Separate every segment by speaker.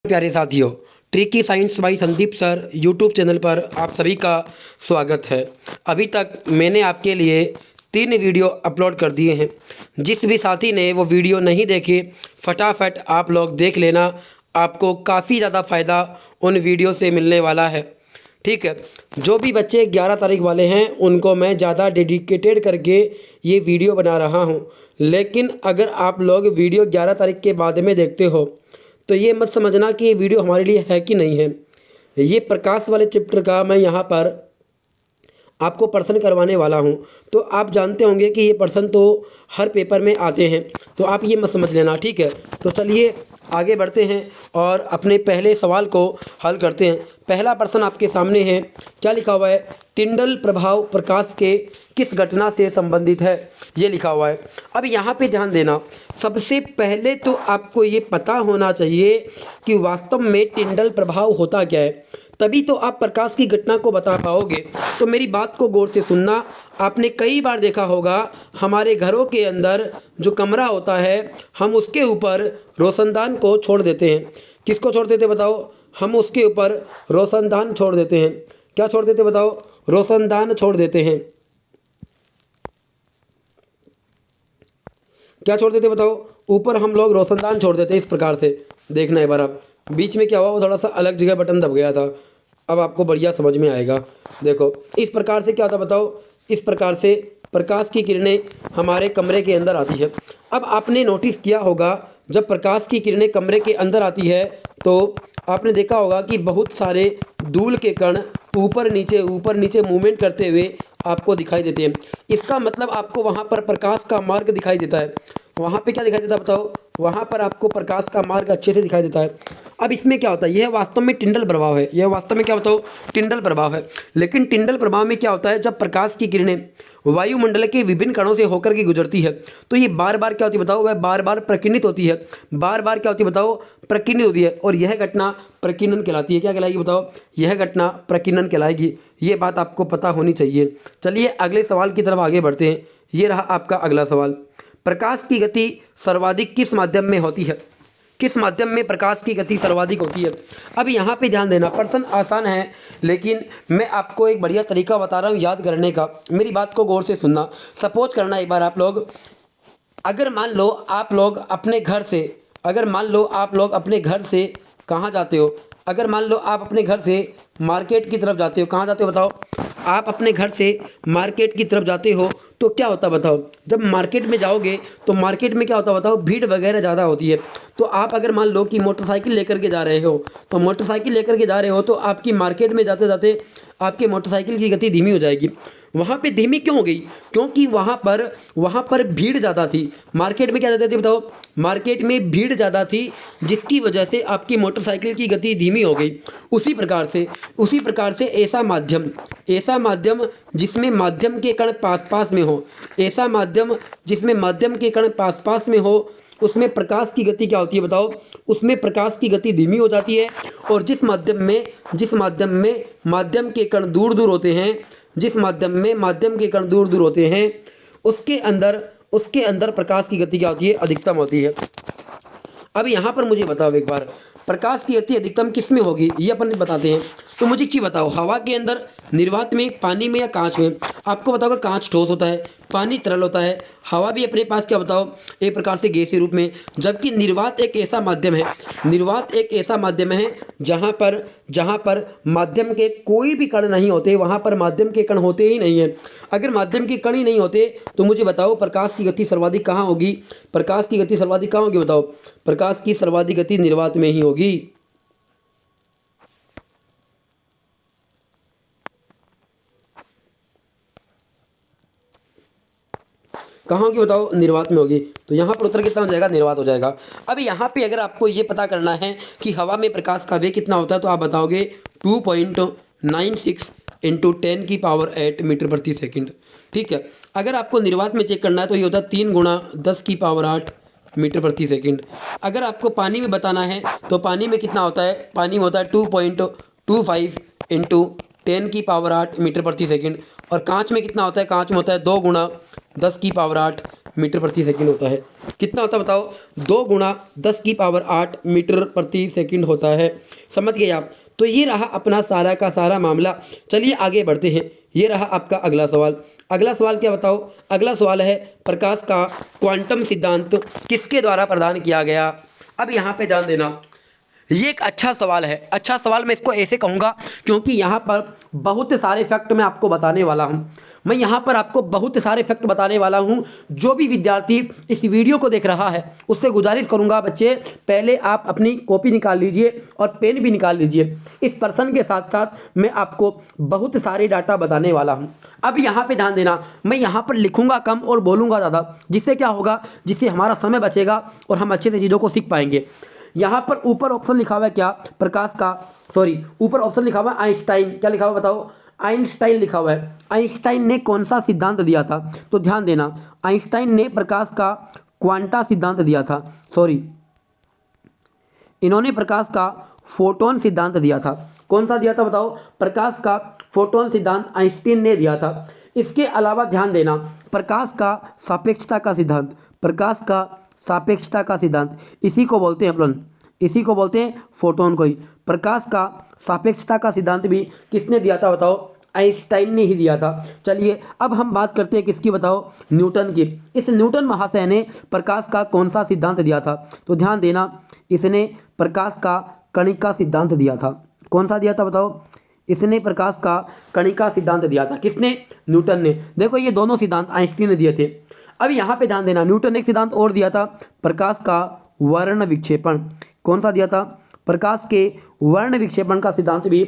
Speaker 1: प्यारे साथियों, tricky science by Sandeep sir YouTube channel पर आप सभी का स्वागत है। अभी तक मैंने आपके लिए 3 वीडियो अपलोड कर दिए हैं। जिस भी साथी ने वो वीडियो नहीं देखे, फटाफट आप लोग देख लेना। आपको काफ़ी ज़्यादा फ़ायदा उन वीडियो से मिलने वाला है। ठीक है, जो भी बच्चे 11 तारीख वाले हैं उनको मैं ज़्यादा डेडिकेटेड करके ये वीडियो बना रहा हूँ। लेकिन अगर आप लोग वीडियो 11 तारीख के बाद में देखते हो तो ये मत समझना कि ये वीडियो हमारे लिए है कि नहीं है। ये प्रकाश वाले चैप्टर का मैं यहाँ पर आपको प्रश्न करवाने वाला हूँ। तो आप जानते होंगे कि ये प्रश्न तो हर पेपर में आते हैं, तो आप ये मत समझ लेना। ठीक है, तो चलिए आगे बढ़ते हैं और अपने पहले सवाल को हल करते हैं। पहला प्रश्न आपके सामने है, क्या लिखा हुआ है? टिंडल प्रभाव प्रकाश के किस घटना से संबंधित है, ये लिखा हुआ है। अब यहाँ पे ध्यान देना, सबसे पहले तो आपको ये पता होना चाहिए कि वास्तव में टिंडल प्रभाव होता क्या है, तभी तो आप प्रकाश की घटना को बता पाओगे। तो मेरी बात को गौर से सुनना। आपने कई बार देखा होगा हमारे घरों के अंदर जो कमरा होता है, हम उसके ऊपर रोशनदान को छोड़ देते हैं। किसको छोड़ देते बताओ? हम उसके ऊपर रोशनदान छोड़ देते हैं। क्या छोड़ देते बताओ? रोशनदान छोड़ देते हैं। क्या छोड़ देते बताओ? ऊपर हम लोग रोशनदान छोड़ देते हैं। इस प्रकार से देखना एक बार आप। बीच में क्या हुआ, वो थोड़ा सा अलग जगह बटन दब गया था। अब आपको बढ़िया समझ में आएगा। देखो इस प्रकार से क्या होता बताओ? इस प्रकार से प्रकाश की किरणें हमारे कमरे के अंदर आती है। अब आपने नोटिस किया होगा जब प्रकाश की किरणें कमरे के अंदर आती है तो आपने देखा होगा कि बहुत सारे धूल के कण ऊपर नीचे मूवमेंट करते हुए आपको दिखाई देते हैं। इसका मतलब आपको वहाँ पर प्रकाश का मार्ग दिखाई देता है। वहाँ पे क्या दिखाई देता है बताओ? वहाँ पर आपको प्रकाश का मार्ग अच्छे से दिखाई देता है। अब इसमें क्या होता है? यह वास्तव में टिंडल प्रभाव है। यह वास्तव में क्या बताओ? टिंडल प्रभाव है। लेकिन टिंडल प्रभाव में क्या होता है, जब प्रकाश की किरणें वायुमंडल के विभिन्न कणों से होकर के गुजरती है तो ये बार बार क्या होती है बताओ? वह बार बार प्रकीर्णित होती है। बार बार क्या होती है बताओ? प्रकीर्णित होती है। और यह घटना प्रकीर्णन कहलाती है। क्या कहलाएगी बताओ? यह घटना प्रकीर्णन कहलाएगी। ये बात आपको पता होनी चाहिए। चलिए अगले सवाल की तरफ आगे बढ़ते हैं। ये रहा आपका अगला सवाल। प्रकाश की गति सर्वाधिक किस माध्यम में होती है? किस माध्यम में प्रकाश की गति सर्वाधिक होती है? अब यहाँ पे ध्यान देना, प्रश्न आसान है लेकिन मैं आपको एक बढ़िया तरीका बता रहा हूँ याद करने का। मेरी बात को गौर से सुनना। सपोज करना एक बार आप लोग, अगर मान लो आप लोग अपने घर से, कहाँ जाते हो? अगर मान लो आप अपने घर से मार्केट की तरफ जाते हो। कहाँ जाते हो बताओ? आप अपने घर से मार्केट की तरफ जाते हो तो क्या होता बताओ? जब मार्केट में जाओगे तो मार्केट में क्या होता बताओ? भीड़ वगैरह ज़्यादा होती है। तो आप अगर मान लो कि मोटरसाइकिल लेकर के जा रहे हो, तो मोटरसाइकिल लेकर के जा रहे हो तो आपकी मार्केट में जाते जाते आपके मोटरसाइकिल की गति धीमी हो जाएगी। वहाँ पे धीमी क्यों हो गई? क्योंकि वहाँ पर भीड़ ज़्यादा थी। मार्केट में क्या ज़्यादा थी बताओ? मार्केट में भीड़ ज़्यादा थी, जिसकी वजह से आपकी मोटरसाइकिल की गति धीमी हो गई। उसी प्रकार से ऐसा माध्यम जिसमें माध्यम के कण पास में हो, उसमें प्रकाश की गति क्या होती है बताओ? उसमें प्रकाश की गति धीमी हो जाती है। और जिस माध्यम में माध्यम के कण दूर दूर होते हैं, उसके अंदर प्रकाश की गति क्या होती है? अधिकतम होती है। अब यहाँ पर मुझे बताओ एक बार, प्रकाश की गति अधिकतम किस में होगी, ये अपन बताते हैं। तो मुझे एक चीज़ बताओ, हवा के अंदर, निर्वात में, पानी में या कांच में? आपको बताओ कांच ठोस होता है, पानी तरल होता है, हवा भी अपने पास क्या बताओ? एक प्रकार से गैसीय रूप में। जबकि निर्वात एक ऐसा माध्यम है जहाँ पर माध्यम के कोई भी कण नहीं होते। वहाँ पर माध्यम के कण होते ही नहीं है। अगर माध्यम के कण ही नहीं होते तो मुझे बताओ प्रकाश की गति सर्वाधिक कहाँ होगी? बताओ? प्रकाश की सर्वाधिक गति निर्वात में ही होगी। कहाँ होगी बताओ? निर्वात में होगी। तो यहाँ पर उत्तर कितना हो जाएगा? निर्वात हो जाएगा। अब यहाँ पे अगर आपको ये पता करना है कि हवा में प्रकाश का वेग कितना होता है तो आप बताओगे 2.96 इंटू 10⁸ मीटर प्रति सेकंड। ठीक है। अगर आपको निर्वात में चेक करना है तो ये होता है 3 × 10⁸ मीटर प्रति सेकंड। अगर आपको पानी में बताना है तो पानी में कितना होता है? पानी में होता है 2.25 इंटू 10⁸ मीटर प्रति सेकंड। और कांच में कितना होता है? कांच में होता है 2 × 10⁸ मीटर प्रति सेकंड होता है। कितना होता है बताओ? 2 गुणा 10 की पावर 8 मीटर प्रति सेकंड होता है। समझ गए आप? तो ये रहा अपना सारा का सारा मामला। चलिए आगे बढ़ते हैं। ये रहा आपका अगला सवाल। अगला सवाल क्या बताओ? अगला सवाल है प्रकाश का क्वांटम सिद्धांत किसके द्वारा प्रदान किया गया? अब यहाँ पे ध्यान देना, ये एक अच्छा सवाल है। अच्छा सवाल मैं इसको ऐसे कहूँगा क्योंकि यहाँ पर बहुत सारे फैक्ट मैं आपको बताने वाला हूँ। मैं यहाँ पर आपको बहुत सारे फैक्ट बताने वाला हूँ। जो भी विद्यार्थी इस वीडियो को देख रहा है उससे गुजारिश करूँगा बच्चे, पहले आप अपनी कॉपी निकाल लीजिए और पेन भी निकाल लीजिए। इस प्रश्न के साथ साथ मैं आपको बहुत सारे डाटा बताने वाला हूँ। अब यहाँ पे ध्यान देना, मैं यहाँ पर लिखूँगा कम और बोलूँगा ज़्यादा, जिससे क्या होगा, जिससे हमारा समय बचेगा और हम अच्छे से चीज़ों को सीख पाएंगे। यहाँ पर ऊपर ऑप्शन लिखा हुआ है क्या? प्रकाश का, सॉरी, ऊपर ऑप्शन लिखा हुआ है आइंस्टाइन। क्या लिखा हुआ है बताओ? आइंस्टाइन लिखा हुआ है। आइंस्टाइन ने कौन सा सिद्धांत दिया था? तो ध्यान देना, आइंस्टाइन ने प्रकाश का क्वांटा सिद्धांत दिया था। सॉरी, इन्होंने प्रकाश का फोटोन सिद्धांत दिया था। कौन सा दिया था बताओ? प्रकाश का फोटोन सिद्धांत आइंस्टाइन ने दिया था। इसके अलावा ध्यान देना, प्रकाश का सापेक्षता का सिद्धांत, प्रकाश का सापेक्षता का सिद्धांत, इसी को बोलते हैं अपन, इसी को बोलते हैं फोटोन को ही। प्रकाश का सापेक्षता का सिद्धांत भी किसने दिया था बताओ? आइंस्टाइन ने ही दिया था। चलिए अब हम बात करते हैं किसकी बताओ? न्यूटन की। इस न्यूटन महाशय ने प्रकाश का कौन सा सिद्धांत दिया था? तो ध्यान देना, इसने प्रकाश का कणिका सिद्धांत दिया था। कौन सा दिया था बताओ? इसने प्रकाश का कणिका सिद्धांत दिया था। किसने? न्यूटन ने। देखो ये दोनों सिद्धांत आइंस्टाइन ने दिए थे। अब यहाँ पे ध्यान देना, न्यूटन ने एक सिद्धांत और दिया था, प्रकाश का वर्ण विक्षेपण। कौन सा दिया था? प्रकाश के वर्ण विक्षेपण का सिद्धांत भी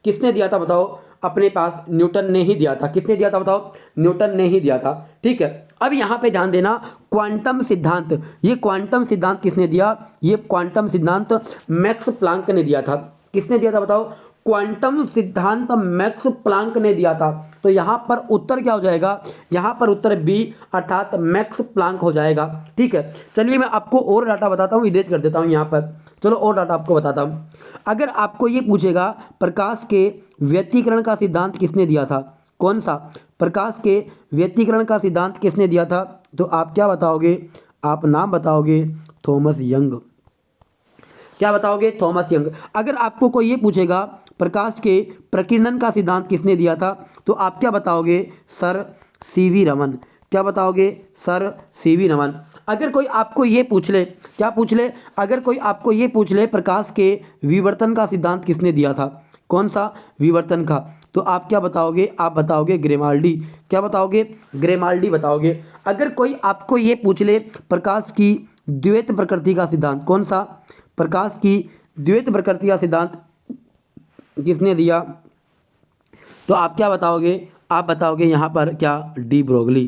Speaker 1: किसने दिया था बताओ? अपने पास न्यूटन ने ही दिया था। किसने दिया था बताओ? न्यूटन ने ही दिया था। ठीक है, अब यहाँ पे ध्यान देना, क्वांटम सिद्धांत, ये क्वांटम सिद्धांत किसने दिया? ये क्वांटम सिद्धांत मैक्स प्लांक ने दिया था। किसने दिया था बताओ? क्वांटम सिद्धांत मैक्स प्लांक ने दिया था। तो यहाँ पर उत्तर क्या हो जाएगा? यहाँ पर उत्तर बी अर्थात मैक्स प्लांक हो जाएगा। ठीक है, चलिए मैं आपको और डाटा बताता हूँ, इरेज कर देता हूँ यहाँ पर। चलो और डाटा आपको बताता हूँ। अगर आपको ये पूछेगा प्रकाश के व्यतिकरण का सिद्धांत किसने दिया था? कौन सा? प्रकाश के व्यतिकरण का सिद्धांत किसने दिया था? तो आप क्या बताओगे? आप नाम बताओगे, थॉमस यंग। क्या बताओगे? Thomas young. अगर आपको कोई ये पूछेगा प्रकाश के प्रकीर्णन का सिद्धांत किसने दिया था? तो आप क्या बताओगे? Sir CV Raman. क्या बताओगे? Sir CV Raman. अगर कोई आपको ये पूछ ले, क्या पूछ ले? अगर कोई आपको ये पूछ ले प्रकाश के विवर्तन का सिद्धांत किसने दिया था? कौन सा? विवर्तन का। तो आप क्या बताओगे? आप बताओगे ग्रेमाल्डी। क्या बताओगे? ग्रेमाल्डी बताओगे। अगर कोई आपको ये पूछ ले प्रकाश की द्वैत प्रकृति का सिद्धांत, कौन सा? प्रकाश की द्वैत प्रकृति का सिद्धांत किसने दिया? तो आप क्या बताओगे? आप बताओगे यहाँ पर क्या? De Broglie.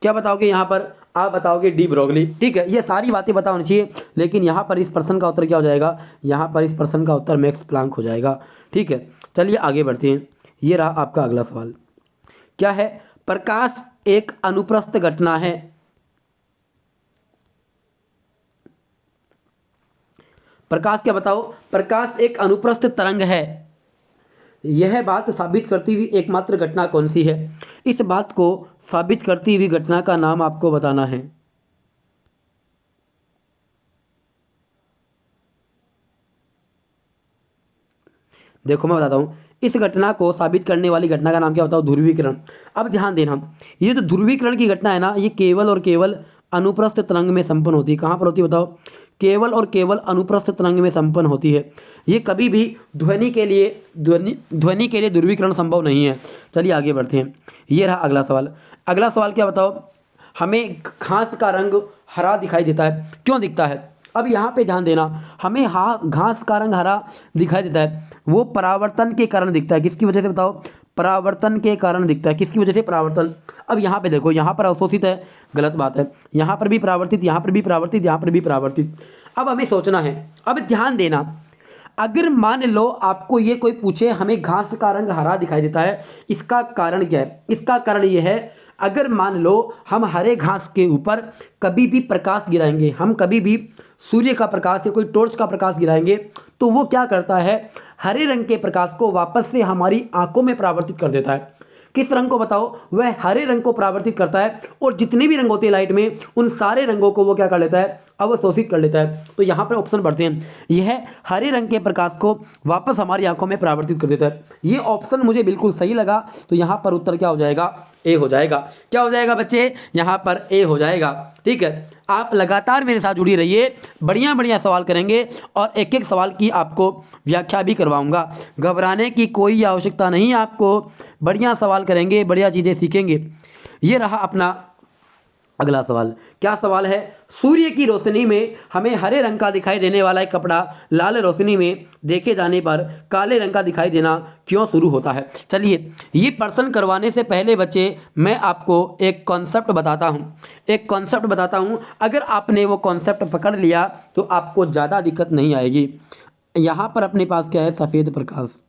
Speaker 1: क्या बताओगे यहाँ पर? आप बताओगे डी ब्रोगली। ठीक है, ये सारी बातें पता होनी चाहिए, लेकिन यहाँ पर इस प्रश्न का उत्तर क्या हो जाएगा? यहाँ पर इस प्रश्न का उत्तर मैक्स प्लांक हो जाएगा। ठीक है, चलिए आगे बढ़ते हैं। ये रहा आपका अगला सवाल। क्या है? प्रकाश एक अनुप्रस्थ घटना है। प्रकाश क्या बताओ? प्रकाश एक अनुप्रस्थ तरंग है। यह बात साबित करती हुई एकमात्र घटना कौन सी है? इस बात को साबित करती हुई घटना का नाम आपको बताना है। देखो मैं बताता हूँ, इस घटना को साबित करने वाली घटना का नाम क्या बताओ? ध्रुवीकरण। अब ध्यान देना, ये जो ध्रुवीकरण की घटना है ना, ये केवल और केवल अनुप्रस्थ तरंग में संपन्न होती है। कहाँ पर होती है बताओ? केवल और केवल अनुप्रस्थ तरंग में संपन्न होती है। ये कभी भी ध्वनि के लिए ध्रुवीकरण संभव नहीं है। चलिए आगे बढ़ते हैं। ये रहा अगला सवाल। अगला सवाल क्या बताओ? हमें घास का रंग हरा दिखाई देता है, क्यों दिखता है? अब यहाँ पे ध्यान देना, हमें घास का रंग हरा दिखाई देता है, वो परावर्तन के कारण दिखता है। किसकी वजह से बताओ? परावर्तन के कारण दिखता है। किसकी वजह से? परावर्तन। अब यहाँ पे देखो, यहाँ पर अवशोषित है, गलत बात है। यहाँ पर भी परावर्तित, यहाँ पर भी परावर्तित, यहाँ पर भी परावर्तित। अब हमें सोचना है। अब ध्यान देना, अगर मान लो आपको ये कोई पूछे हमें घास का रंग हरा दिखाई देता है, इसका कारण क्या है? इसका कारण ये है, अगर मान लो हम हरे घास के ऊपर कभी भी प्रकाश गिराएंगे, हम कभी भी सूर्य का प्रकाश या कोई टॉर्च का प्रकाश गिराएंगे, तो वो क्या करता है? हरे रंग के प्रकाश को वापस से हमारी आंखों में परावर्तित कर देता है। किस रंग को बताओ, वह हरे रंग को परावर्तित करता है और जितने भी रंग होते हैं लाइट में उन सारे रंगों को वो क्या कर लेता है, अवशोषित कर लेता है। तो यहाँ पर ऑप्शन पढ़ते हैं, यह हरे रंग के प्रकाश को वापस हमारी आंखों में परावर्तित कर देता है। ये ऑप्शन मुझे बिल्कुल सही लगा, तो यहाँ पर उत्तर क्या हो जाएगा, ए हो जाएगा। क्या हो जाएगा बच्चे, यहाँ पर ए हो जाएगा। ठीक है, आप लगातार मेरे साथ जुड़ी रहिए, बढ़िया बढ़िया सवाल करेंगे और एक एक सवाल की आपको व्याख्या भी करवाऊंगा। घबराने की कोई आवश्यकता नहीं है आपको, बढ़िया सवाल करेंगे, बढ़िया चीज़ें सीखेंगे। ये रहा अपना अगला सवाल। क्या सवाल है, सूर्य की रोशनी में हमें हरे रंग का दिखाई देने वाला एक कपड़ा लाल रोशनी में देखे जाने पर काले रंग का दिखाई देना क्यों शुरू होता है। चलिए, ये प्रश्न करवाने से पहले बच्चे मैं आपको एक कॉन्सेप्ट बताता हूँ। अगर आपने वो कॉन्सेप्ट पकड़ लिया तो आपको ज़्यादा दिक्कत नहीं आएगी। यहाँ पर अपने पास क्या है, सफ़ेद प्रकाश।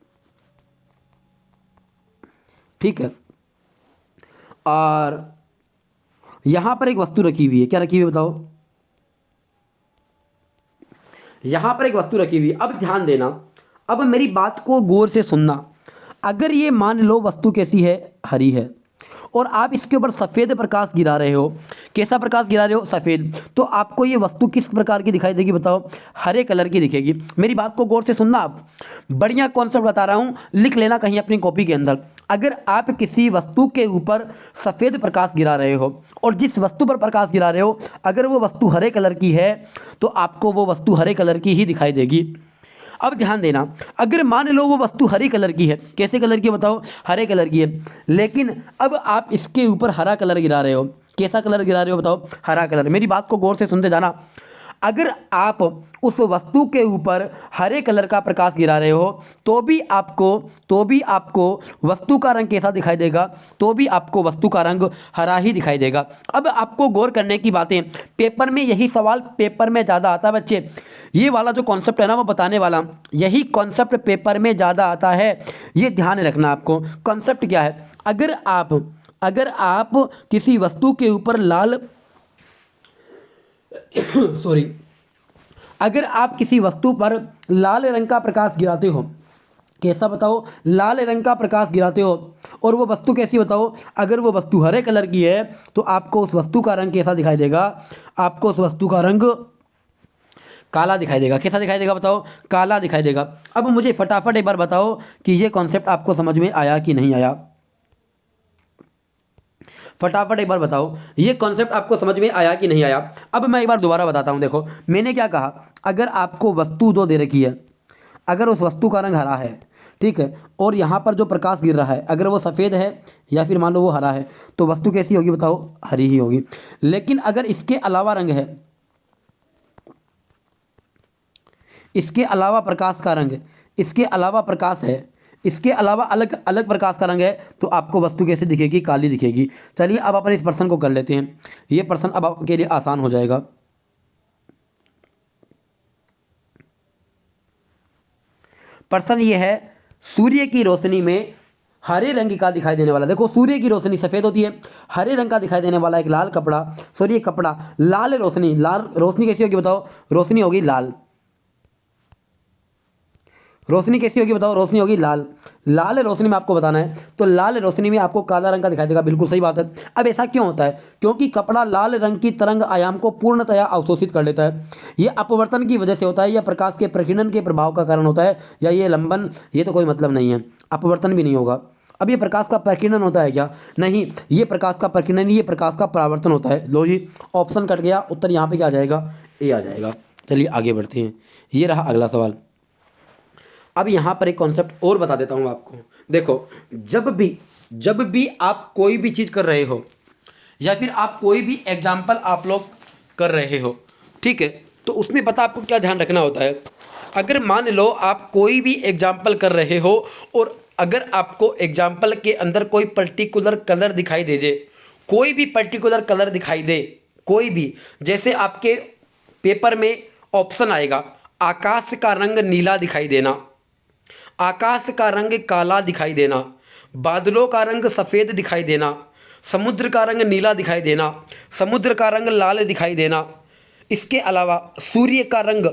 Speaker 1: ठीक है, और यहां पर एक वस्तु रखी हुई है, क्या रखी हुई है बताओ, यहां पर एक वस्तु रखी हुई है। अब ध्यान देना, अब मेरी बात को गौर से सुनना। अगर ये मान लो वस्तु कैसी है, हरी है, और आप इसके ऊपर सफ़ेद प्रकाश गिरा रहे हो, कैसा प्रकाश गिरा रहे हो, सफ़ेद, तो आपको ये वस्तु किस प्रकार की दिखाई देगी बताओ, हरे कलर की दिखेगी। मेरी बात को गौर से सुनना, आप बढ़िया कॉन्सेप्ट बता रहा हूँ, लिख लेना कहीं अपनी कॉपी के अंदर। अगर आप किसी वस्तु के ऊपर सफ़ेद प्रकाश गिरा रहे हो और जिस वस्तु पर प्रकाश गिरा रहे हो अगर वो वस्तु हरे कलर की है तो आपको वो वस्तु हरे कलर की ही दिखाई देगी। अब ध्यान देना, अगर मान लो वो वस्तु हरी कलर की है, कैसे कलर की बताओ, हरे कलर की है, लेकिन अब आप इसके ऊपर हरा कलर गिरा रहे हो, कैसा कलर गिरा रहे हो बताओ, हरा कलर। मेरी बात को गौर से सुनते जाना, अगर आप उस वस्तु के ऊपर हरे कलर का प्रकाश गिरा रहे हो तो भी आपको वस्तु का रंग कैसा दिखाई देगा, तो भी आपको वस्तु का रंग हरा ही दिखाई देगा। अब आपको गौर करने की बातें, पेपर में यही सवाल पेपर में ज़्यादा आता है बच्चे, ये वाला जो कॉन्सेप्ट है ना वो बताने वाला, यही कॉन्सेप्ट पेपर में ज़्यादा आता है, ये ध्यान रखना आपको। कॉन्सेप्ट क्या है, अगर आप किसी वस्तु के ऊपर अगर आप किसी वस्तु पर लाल रंग का प्रकाश गिराते हो, कैसा बताओ, लाल रंग का प्रकाश गिराते हो, और वो वस्तु कैसी बताओ, अगर वो वस्तु हरे कलर की है तो आपको उस वस्तु का रंग कैसा दिखाई देगा, आपको उस वस्तु का रंग काला दिखाई देगा। कैसा दिखाई देगा बताओ, काला दिखाई देगा। अब मुझे फटाफट एक बार बताओ कि ये कॉन्सेप्ट आपको समझ में आया कि नहीं आया, फटाफट एक बार बताओ ये कॉन्सेप्ट आपको समझ में आया कि नहीं आया। अब मैं एक बार दोबारा बताता हूं, देखो मैंने क्या कहा, अगर आपको वस्तु जो दे रखी है, अगर उस वस्तु का रंग हरा है, ठीक है, और यहाँ पर जो प्रकाश गिर रहा है अगर वो सफ़ेद है या फिर मान लो वो हरा है तो वस्तु कैसी होगी बताओ, हरी ही होगी। लेकिन अगर इसके अलावा रंग है, इसके अलावा प्रकाश का रंग, इसके अलावा प्रकाश है, इसके अलावा अलग अलग प्रकाश का रंग है तो आपको वस्तु कैसे दिखेगी, काली दिखेगी। चलिए अब अपन इस प्रश्न को कर लेते हैं, ये प्रश्न अब आपके लिए आसान हो जाएगा। प्रश्न ये है, सूर्य की रोशनी में हरे रंग का दिखाई देने वाला, देखो सूर्य की रोशनी सफ़ेद होती है, हरे रंग का दिखाई देने वाला एक लाल कपड़ा, सॉरी कपड़ा, लाल रोशनी कैसी होगी बताओ, रोशनी होगी लाल, रोशनी कैसी होगी बताओ, रोशनी होगी लाल। लाल रोशनी में आपको बताना है तो लाल रोशनी में आपको काला रंग का दिखाई देगा, बिल्कुल सही बात है। अब ऐसा क्यों होता है, क्योंकि कपड़ा लाल रंग की तरंग आयाम को पूर्णतया अवशोषित कर लेता है। ये अपवर्तन की वजह से होता है या प्रकाश के प्रकीर्णन के प्रभाव का कारण होता है या ये लंबन, ये तो कोई मतलब नहीं है, अपवर्तन भी नहीं होगा। अब ये प्रकाश का प्रकीर्णन होता है क्या, नहीं, ये प्रकाश का प्रकीर्णन, ये प्रकाश का परावर्तन होता है। लो जी, ऑप्शन कट गया, उत्तर यहाँ पे क्या आ जाएगा, ए आ जाएगा। चलिए आगे बढ़ते हैं, ये रहा अगला सवाल। अब यहाँ पर एक कॉन्सेप्ट और बता देता हूँ आपको, देखो जब भी आप कोई भी चीज़ कर रहे हो या फिर आप कोई भी एग्जाम्पल आप लोग कर रहे हो, ठीक है, तो उसमें पता आपको क्या ध्यान रखना होता है। अगर मान लो आप कोई भी एग्जाम्पल कर रहे हो और अगर आपको एग्जाम्पल के अंदर कोई पर्टिकुलर कलर दिखाई दे जाए, कोई भी पर्टिकुलर कलर दिखाई दे, कोई भी, जैसे आपके पेपर में ऑप्शन आएगा, आकाश का रंग नीला दिखाई देना, आकाश का रंग काला दिखाई देना, बादलों का रंग सफ़ेद दिखाई देना, समुद्र का रंग नीला दिखाई देना, समुद्र का रंग लाल दिखाई देना, इसके अलावा सूर्य का रंग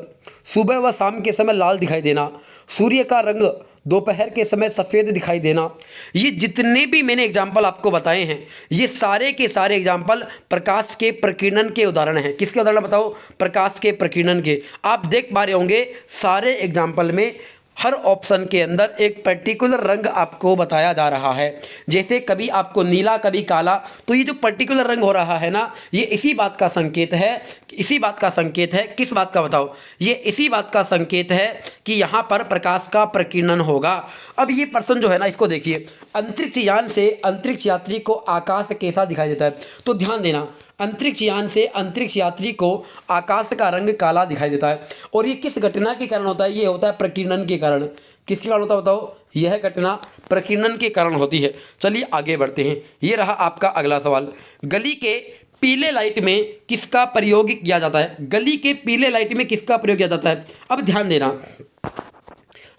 Speaker 1: सुबह व शाम के समय लाल दिखाई देना, सूर्य का रंग दोपहर के समय सफ़ेद दिखाई देना। ये जितने भी मैंने एग्जाम्पल आपको बताए हैं, ये सारे के सारे एग्जाम्पल प्रकाश के प्रकीर्णन के उदाहरण हैं। किसके उदाहरण बताओ? प्रकाश के प्रकीर्णन के। आप देख पा रहे होंगे सारे एग्जाम्पल में हर ऑप्शन के अंदर एक पर्टिकुलर रंग आपको बताया जा रहा है। जैसे कभी आपको नीला, कभी काला, तो ये जो पर्टिकुलर रंग हो रहा है ना, ये इसी बात का संकेत है, इसी बात का संकेत है। किस बात का बताओ? ये इसी बात का संकेत है कि यहाँ पर प्रकाश का प्रकीर्णन होगा। अब ये प्रश्न जो है ना, इसको देखिए, अंतरिक्ष यान से अंतरिक्ष यात्री को आकाश कैसा दिखाई देता है? तो ध्यान देना, अंतरिक्ष यान से अंतरिक्ष यात्री को आकाश का रंग काला दिखाई देता है। और ये किस घटना के कारण होता है? ये होता है प्रकीर्णन के कारण। किसके कारण होता है बताओ? यह घटना प्रकीर्णन के कारण होती है। चलिए आगे बढ़ते हैं। ये रहा आपका अगला सवाल। गली के पीले लाइट में किसका प्रयोग किया जाता है? गली के पीले लाइट में किसका प्रयोग किया जाता है? अब ध्यान देना,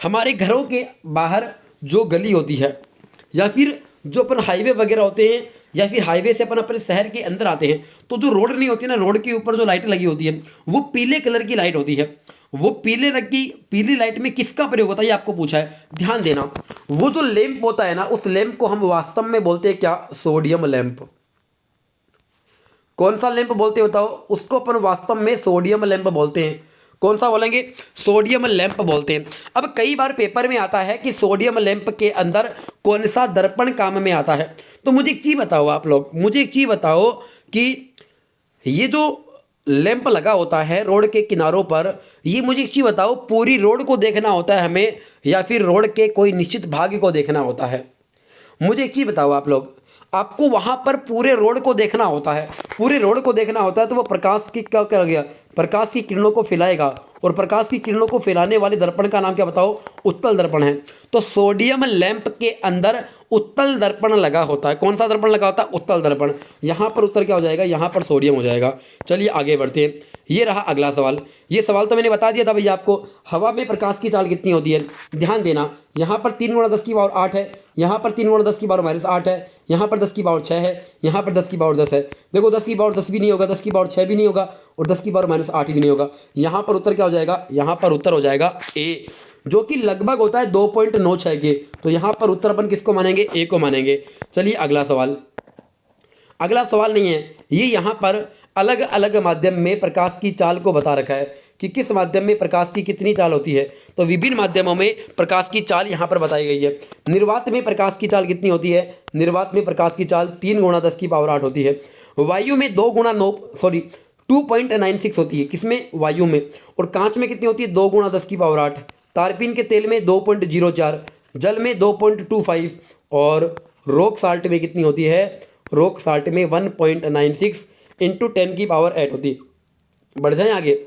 Speaker 1: हमारे घरों के बाहर जो गली होती है, या फिर जो अपन हाईवे वगैरह होते हैं, या फिर हाईवे से अपन अपने शहर के अंदर आते हैं, तो जो रोड नहीं होती ना, रोड के ऊपर जो लाइट लगी होती है वो पीले कलर की लाइट होती है। वो पीले रंग की पीली लाइट में किसका प्रयोग होता है, ये आपको पूछा है। ध्यान देना, वो जो लैंप होता है ना, उस लैंप को हम वास्तव में बोलते हैं क्या? Sodium lamp. कौन सा लैंप बोलते हैं बताओ? उसको अपन वास्तव में सोडियम लैंप बोलते हैं। कौन सा बोलेंगे? सोडियम लैंप बोलते हैं। अब कई बार पेपर में आता है कि सोडियम लैंप के अंदर कौन सा दर्पण काम में आता है। तो मुझे एक चीज़ बताओ, आप लोग मुझे एक चीज़ बताओ कि ये जो लैंप लगा होता है रोड के किनारों पर, ये मुझे एक चीज़ बताओ, पूरी रोड को देखना होता है हमें, या फिर रोड के कोई निश्चित भाग को देखना होता है? मुझे एक चीज़ बताओ आप लोग, आपको वहाँ पर पूरे रोड को देखना होता है। पूरे रोड को देखना होता है तो वो प्रकाश की क्या कर गया? प्रकाश की किरणों को फैलाएगा। और प्रकाश की किरणों को फैलाने वाले दर्पण का नाम क्या बताओ? उत्तल दर्पण है। तो सोडियम लैंप के अंदर उत्तल दर्पण लगा होता है। कौन सा दर्पण लगा होता है? उत्तल दर्पण। यहाँ पर उत्तर क्या हो जाएगा? यहाँ पर सोडियम हो जाएगा। चलिए आगे बढ़ते हैं। ये रहा अगला सवाल। ये सवाल तो मैंने बता दिया था भैया आपको, हवा में प्रकाश की चाल कितनी होती है? ध्यान देना, यहाँ पर 3 × 10 की पावर 8 है, यहाँ पर 3 × 10 की पावर -8 है, यहाँ पर 10 की पावर 6 है, यहाँ पर 10 की पावर 10 है। देखो 10 की पावर 10 भी नहीं होगा, 10 की पावर 6 भी नहीं होगा, और 10 की पावर -8 भी नहीं होगा। यहाँ पर उत्तर क्या हो जाएगा? यहाँ पर उत्तर हो जाएगा ए, जो कि लगभग होता है 2.96 के। तो यहाँ पर उत्तर अपन किसको मानेंगे? ए को मानेंगे। चलिए अगला सवाल। अगला सवाल नहीं है ये, यहाँ पर अलग अलग माध्यम में प्रकाश की चाल को बता रखा है कि किस माध्यम में प्रकाश की कितनी चाल होती है। तो विभिन्न माध्यमों में प्रकाश की चाल यहाँ पर बताई गई है। निर्वात में प्रकाश की चाल कितनी होती है? निर्वात में प्रकाश की चाल 3 × 10 की पावर 8 होती है। वायु में 2.96 होती है। किसमें? वायु में। और कांच में कितनी होती है? 2 × 10 की पावर 8। तारपीन के तेल में 2.04, जल में 2.25, और रॉक साल्ट में कितनी होती है? रॉक साल्ट में 1.96 × 10 की पावर 8 होती है। बढ़ जाएं आगे,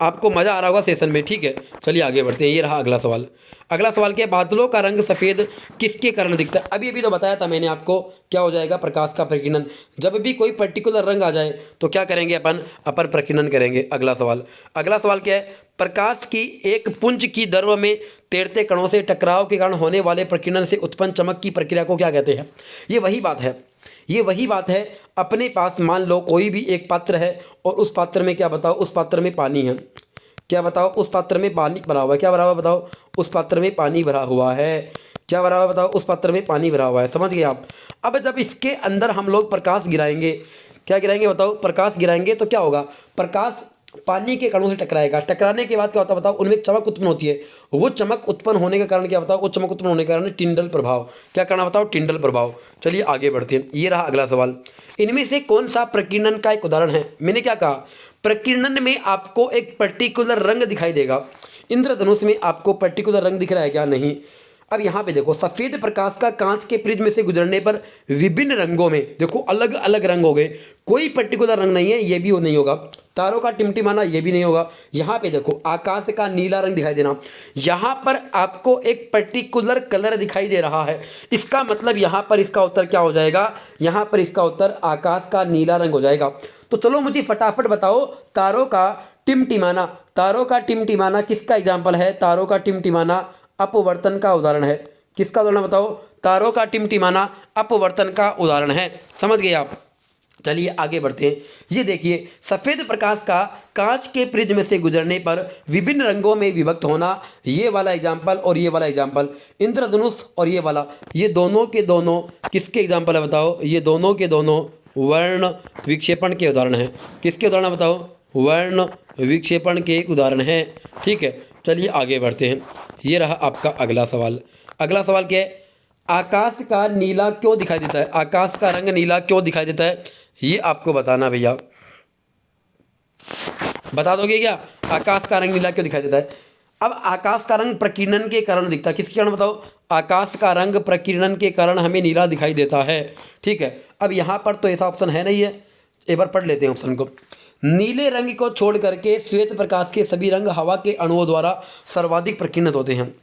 Speaker 1: आपको मज़ा आ रहा होगा सेशन में, ठीक है। चलिए आगे बढ़ते हैं। ये रहा अगला सवाल। अगला सवाल क्या है? बादलों का रंग सफ़ेद किसके कारण दिखता है? अभी अभी तो बताया था मैंने आपको, क्या हो जाएगा? प्रकाश का प्रकीर्णन। जब भी कोई पर्टिकुलर रंग आ जाए तो क्या करेंगे अपन प्रकीर्णन करेंगे। अगला सवाल क्या है? प्रकाश की एक पुंज की द्रव में तैरते कणों से टकराव के कारण होने वाले प्रकीर्णन से उत्पन्न चमक की प्रक्रिया को क्या कहते हैं? ये वही बात है। अपने पास मान लो कोई भी एक पात्र है, और उस पात्र में क्या बताओ? उस पात्र में पानी है। क्या बताओ? उस पात्र में पानी भरा हुआ है। क्या भरा हुआ बताओ? उस पात्र में पानी भरा हुआ है। क्या भरा हुआ बताओ? उस पात्र में पानी भरा हुआ है। समझ गए आप? अब जब इसके अंदर हम लोग प्रकाश गिराएंगे, क्या गिराएंगे बताओ? प्रकाश गिराएंगे तो क्या होगा? प्रकाश पानी के कणों से टकराएगा। टकराने के बाद क्या होता है बताओ? उनमें चमक उत्पन्न होती है। वो चमक उत्पन्न होने का कारण क्या बताओ? वो चमक उत्पन्न होने का कारण टिंडल प्रभाव। क्या करना बताओ? टिंडल प्रभाव। चलिए आगे बढ़ते हैं। ये रहा अगला सवाल। इनमें से कौन सा प्रकीर्णन का एक उदाहरण है? मैंने क्या कहा? प्रकीर्णन में आपको एक पर्टिकुलर रंग दिखाई देगा। इंद्रधनुष में आपको पर्टिकुलर रंग दिख रहा है क्या? नहीं। अब यहाँ पे देखो, सफ़ेद प्रकाश का कांच के प्रिज्म से गुजरने पर विभिन्न रंगों में, देखो अलग अलग रंग हो गए, कोई पर्टिकुलर रंग नहीं है, ये भी नहीं होगा। तारों का टिमटिमाना, ये भी नहीं होगा। यहाँ पे देखो आकाश का नीला रंग दिखाई देना, यहाँ पर आपको एक पर्टिकुलर कलर दिखाई दे रहा है। इसका मतलब यहाँ पर इसका उत्तर क्या हो जाएगा? यहाँ पर इसका उत्तर आकाश का नीला रंग हो जाएगा। तो चलो मुझे फटाफट बताओ, तारों का टिमटिमाना किसका एग्जाम्पल है? तारों का टिमटिमाना अपवर्तन का उदाहरण है। किसका उदाहरण बताओ? तारों का टिमटिमाना अपवर्तन का उदाहरण है। समझ गए आप? चलिए आगे बढ़ते हैं। ये देखिए, सफ़ेद प्रकाश का कांच के प्रिज्म से गुजरने पर विभिन्न रंगों में विभक्त होना, ये वाला एग्जाम्पल और ये वाला एग्जाम्पल, इंद्रधनुष और ये वाला, ये दोनों के दोनों किसके एग्जाम्पल है बताओ? ये दोनों के दोनों वर्ण विक्षेपण के उदाहरण हैं। किसके उदाहरण है बताओ? वर्ण विक्षेपण के उदाहरण हैं। ठीक है, चलिए आगे बढ़ते हैं। ये रहा आपका अगला सवाल। अगला सवाल क्या है? आकाश का नीला क्यों दिखाई देता है? आकाश का रंग नीला क्यों दिखाई देता है, ये आपको बताना भैया। बता दोगे क्या? आकाश का रंग नीला क्यों दिखाई देता है? अब आकाश का रंग प्रकीर्णन के कारण दिखता है। किसके कारण बताओ? आकाश का रंग प्रकीर्णन के कारण हमें नीला दिखाई देता है। ठीक है, अब यहाँ पर तो ऐसा ऑप्शन है नहीं है, एक बार पढ़ लेते हैं ऑप्शन को। नीले रंग को छोड़ करके श्वेत प्रकाश के सभी रंग हवा के अणुओं द्वारा सर्वाधिक प्रकीर्णित होते हैं।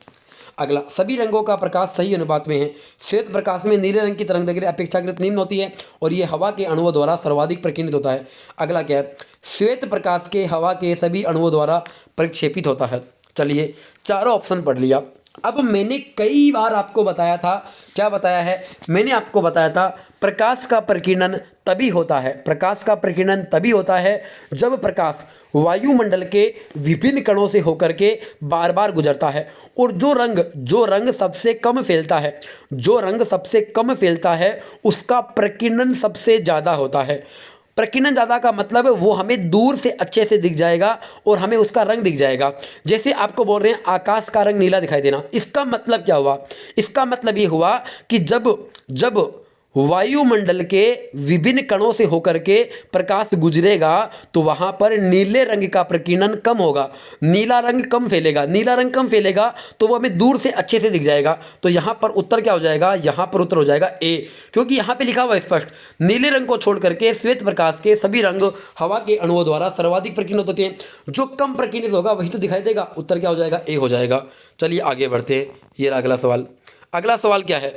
Speaker 1: अगला, सभी रंगों का प्रकाश सही अनुपात में है। श्वेत प्रकाश में नीले रंग की तरंगदैर्घ्य अपेक्षाकृत निम्न होती है और ये हवा के अणुओं द्वारा सर्वाधिक प्रकीर्णित होता है। अगला क्या है? श्वेत प्रकाश के हवा के सभी अणुओं द्वारा प्रक्षेपित होता है। चलिए, चारों ऑप्शन पढ़ लिया। अब मैंने कई बार आपको बताया था, क्या बताया है? मैंने आपको बताया था प्रकाश का प्रकीर्णन तभी होता है, प्रकाश का प्रकीर्णन तभी होता है जब प्रकाश वायुमंडल के विभिन्न कणों से होकर के बार बार गुजरता है। और जो रंग सबसे कम फैलता है, जो रंग सबसे कम फैलता है उसका प्रकीर्णन सबसे ज़्यादा होता है। प्रकीर्णन ज़्यादा का मतलब है वो हमें दूर से अच्छे से दिख जाएगा और हमें उसका रंग दिख जाएगा। जैसे आपको बोल रहे हैं आकाश का रंग नीला दिखाई देना, इसका मतलब क्या हुआ? इसका मतलब ये हुआ कि जब वायुमंडल के विभिन्न कणों से होकर के प्रकाश गुजरेगा तो वहाँ पर नीले रंग का प्रकीर्णन कम होगा, नीला रंग कम फैलेगा। नीला रंग कम फैलेगा तो वो हमें दूर से अच्छे से दिख जाएगा। तो यहाँ पर उत्तर क्या हो जाएगा? यहाँ पर उत्तर हो जाएगा ए, क्योंकि यहाँ पे लिखा हुआ है स्पष्ट, नीले रंग को छोड़ करके श्वेत प्रकाश के सभी रंग हवा के अणुओं द्वारा सर्वाधिक प्रकीर्णित होते हैं। जो कम प्रकीर्णित होगा वही तो दिखाई देगा। उत्तर क्या हो जाएगा? ए हो जाएगा। चलिए आगे बढ़ते हैं। ये अगला सवाल। अगला सवाल क्या है?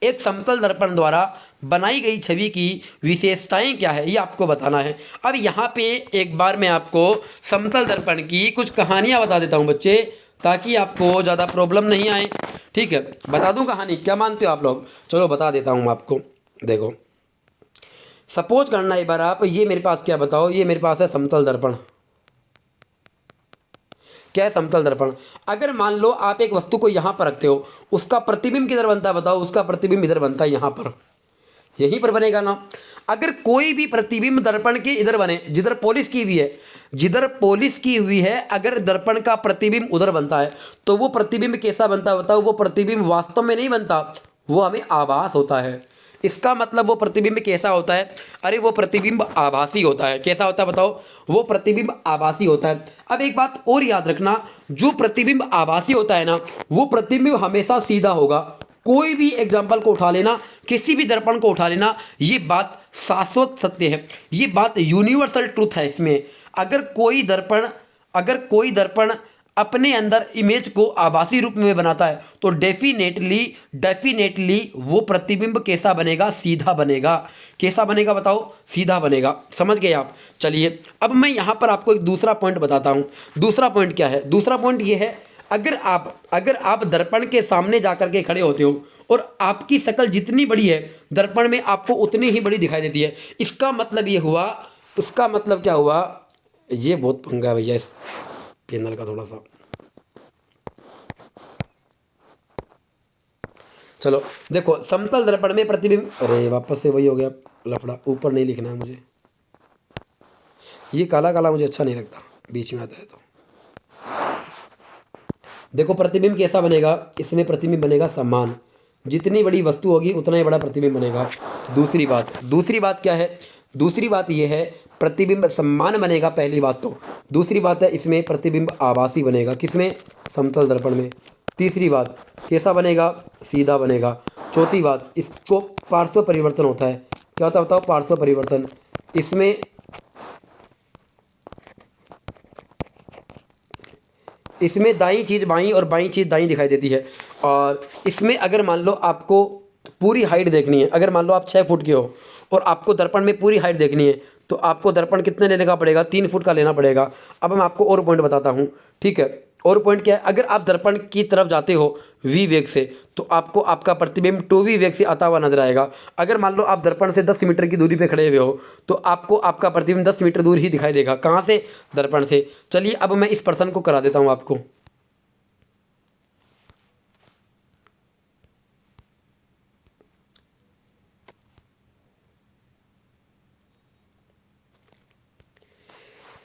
Speaker 1: एक समतल दर्पण द्वारा बनाई गई छवि की विशेषताएं क्या है, ये आपको बताना है। अब यहाँ पे एक बार मैं आपको समतल दर्पण की कुछ कहानियाँ बता देता हूँ बच्चे, ताकि आपको ज़्यादा प्रॉब्लम नहीं आए। ठीक है, बता दूँ कहानी? क्या मानते हो आप लोग? चलो बता देता हूँ आपको। देखो, सपोज करना एक बार आप, ये मेरे पास क्या बताओ, ये मेरे पास है समतल दर्पण। क्या है? समतल दर्पण। अगर मान लो आप एक वस्तु को यहाँ पर रखते हो, उसका प्रतिबिंब किधर बनता है बताओ? उसका प्रतिबिंब इधर बनता है, यहाँ पर, यहीं पर बनेगा ना। अगर कोई भी प्रतिबिंब दर्पण के इधर बने, जिधर पॉलिश की हुई है, जिधर पॉलिश की हुई है, अगर दर्पण का प्रतिबिंब उधर बनता है तो वो प्रतिबिंब कैसा बनता है बताओ? वो प्रतिबिंब वास्तव में नहीं बनता, वो हमें आभास होता है। इसका मतलब वो प्रतिबिंब कैसा होता है? अरे वो प्रतिबिंब आभासी होता है। कैसा होता है बताओ? वो प्रतिबिंब आभासी होता है। अब एक बात और याद रखना, जो प्रतिबिंब आभासी होता है ना, वो प्रतिबिंब हमेशा सीधा होगा। कोई भी एग्जाम्पल को उठा लेना, किसी भी दर्पण को उठा लेना, ये बात शाश्वत सत्य है, ये बात यूनिवर्सल ट्रूथ है इसमें। अगर कोई दर्पण अपने अंदर इमेज को आभासी रूप में बनाता है तो डेफिनेटली वो प्रतिबिंब कैसा बनेगा? सीधा बनेगा। कैसा बनेगा बताओ? सीधा बनेगा। समझ गए आप? चलिए, अब मैं यहाँ पर आपको एक दूसरा पॉइंट बताता हूँ। दूसरा पॉइंट क्या है? दूसरा पॉइंट ये है, अगर आप दर्पण के सामने जाकर के खड़े होते हो और आपकी शक्ल जितनी बड़ी है दर्पण में आपको उतनी ही बड़ी दिखाई देती है, इसका मतलब ये हुआ, उसका मतलब क्या हुआ? ये बहुत पंगा है भैया इस पैनल का थोड़ा सा। चलो देखो, समतल दर्पण में प्रतिबिंब, अरे वापस से वही हो गया लफड़ा, ऊपर नहीं लिखना है मुझे, ये काला काला मुझे अच्छा नहीं लगता, बीच में आता है तो। देखो प्रतिबिंब कैसा बनेगा? इसमें प्रतिबिंब बनेगा समान, जितनी बड़ी वस्तु होगी उतना ही बड़ा प्रतिबिंब बनेगा। दूसरी बात क्या है? दूसरी बात यह है, प्रतिबिंब समान बनेगा, पहली बात तो। दूसरी बात है, इसमें प्रतिबिंब आभासी बनेगा। किसमें? समतल दर्पण में। तीसरी बात, कैसा बनेगा? सीधा बनेगा। चौथी बात, इसको पार्श्व परिवर्तन होता है। क्या होता है बताओ? पार्श्व परिवर्तन। इसमें दाईं चीज़ बाईं और बाईं चीज़ दाईं दिखाई देती है। और इसमें अगर मान लो आपको पूरी हाइट देखनी है, अगर मान लो आप 6 फुट के हो और आपको दर्पण में पूरी हाइट देखनी है, तो आपको दर्पण कितने लेने का पड़ेगा? 3 फुट का लेना पड़ेगा। अब मैं आपको और पॉइंट बताता हूँ। ठीक है, और पॉइंट क्या है? अगर आप दर्पण की तरफ जाते हो, वी वेग से, तो आपको आपका प्रतिबिंब 2v वेग से आता हुआ नजर आएगा। अगर मान लो आप दर्पण से 10 मीटर की दूरी पे खड़े हुए हो तो आपको आपका प्रतिबिंब 10 मीटर दूर ही दिखाई देगा। कहाँ से? दर्पण से। चलिए अब मैं इस प्रश्न को करा देता हूँ आपको।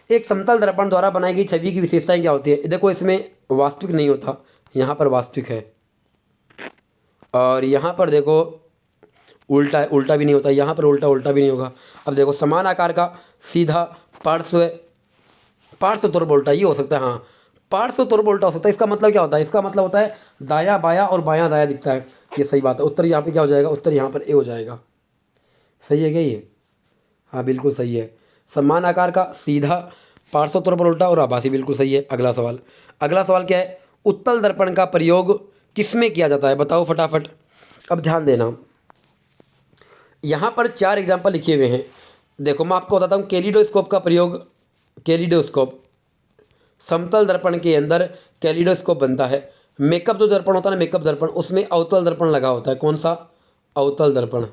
Speaker 1: एक समतल दर्पण द्वारा बनाई गई छवि की विशेषताएं क्या होती है? देखो इसमें वास्तविक नहीं होता, यहाँ पर वास्तविक है, और यहाँ पर देखो उल्टा उल्टा भी नहीं होता, यहाँ पर उल्टा उल्टा भी नहीं होगा। अब देखो समान आकार का सीधा पार्श्व पार्श्व तौर पर उल्टा ये हो सकता है, हाँ पार्श्व तौर पर उल्टा हो सकता है। इसका मतलब क्या होता है? इसका मतलब होता है दाया बाया और बायां दाया दिखता है। ये सही बात है। उत्तर यहाँ पे क्या हो जाएगा? उत्तर यहाँ पर ए हो जाएगा। सही है क्या ये? हाँ बिल्कुल सही है। समान आकार का सीधा पार्श्व तौर पर उल्टा और आभासी, बिल्कुल सही है। अगला सवाल, अगला सवाल क्या है? उत्तल दर्पण का प्रयोग किसमें किया जाता है? बताओ फटाफट। अब ध्यान देना, यहाँ पर 4 एग्जाम्पल लिखे हुए हैं। देखो मैं आपको बताता हूँ। कैलिडोस्कोप का प्रयोग, कैलिडोस्कोप समतल दर्पण के अंदर कैलिडोस्कोप बनता है। मेकअप जो दर्पण होता है ना, मेकअप दर्पण, उसमें अवतल दर्पण लगा होता है। कौन सा? अवतल दर्पण।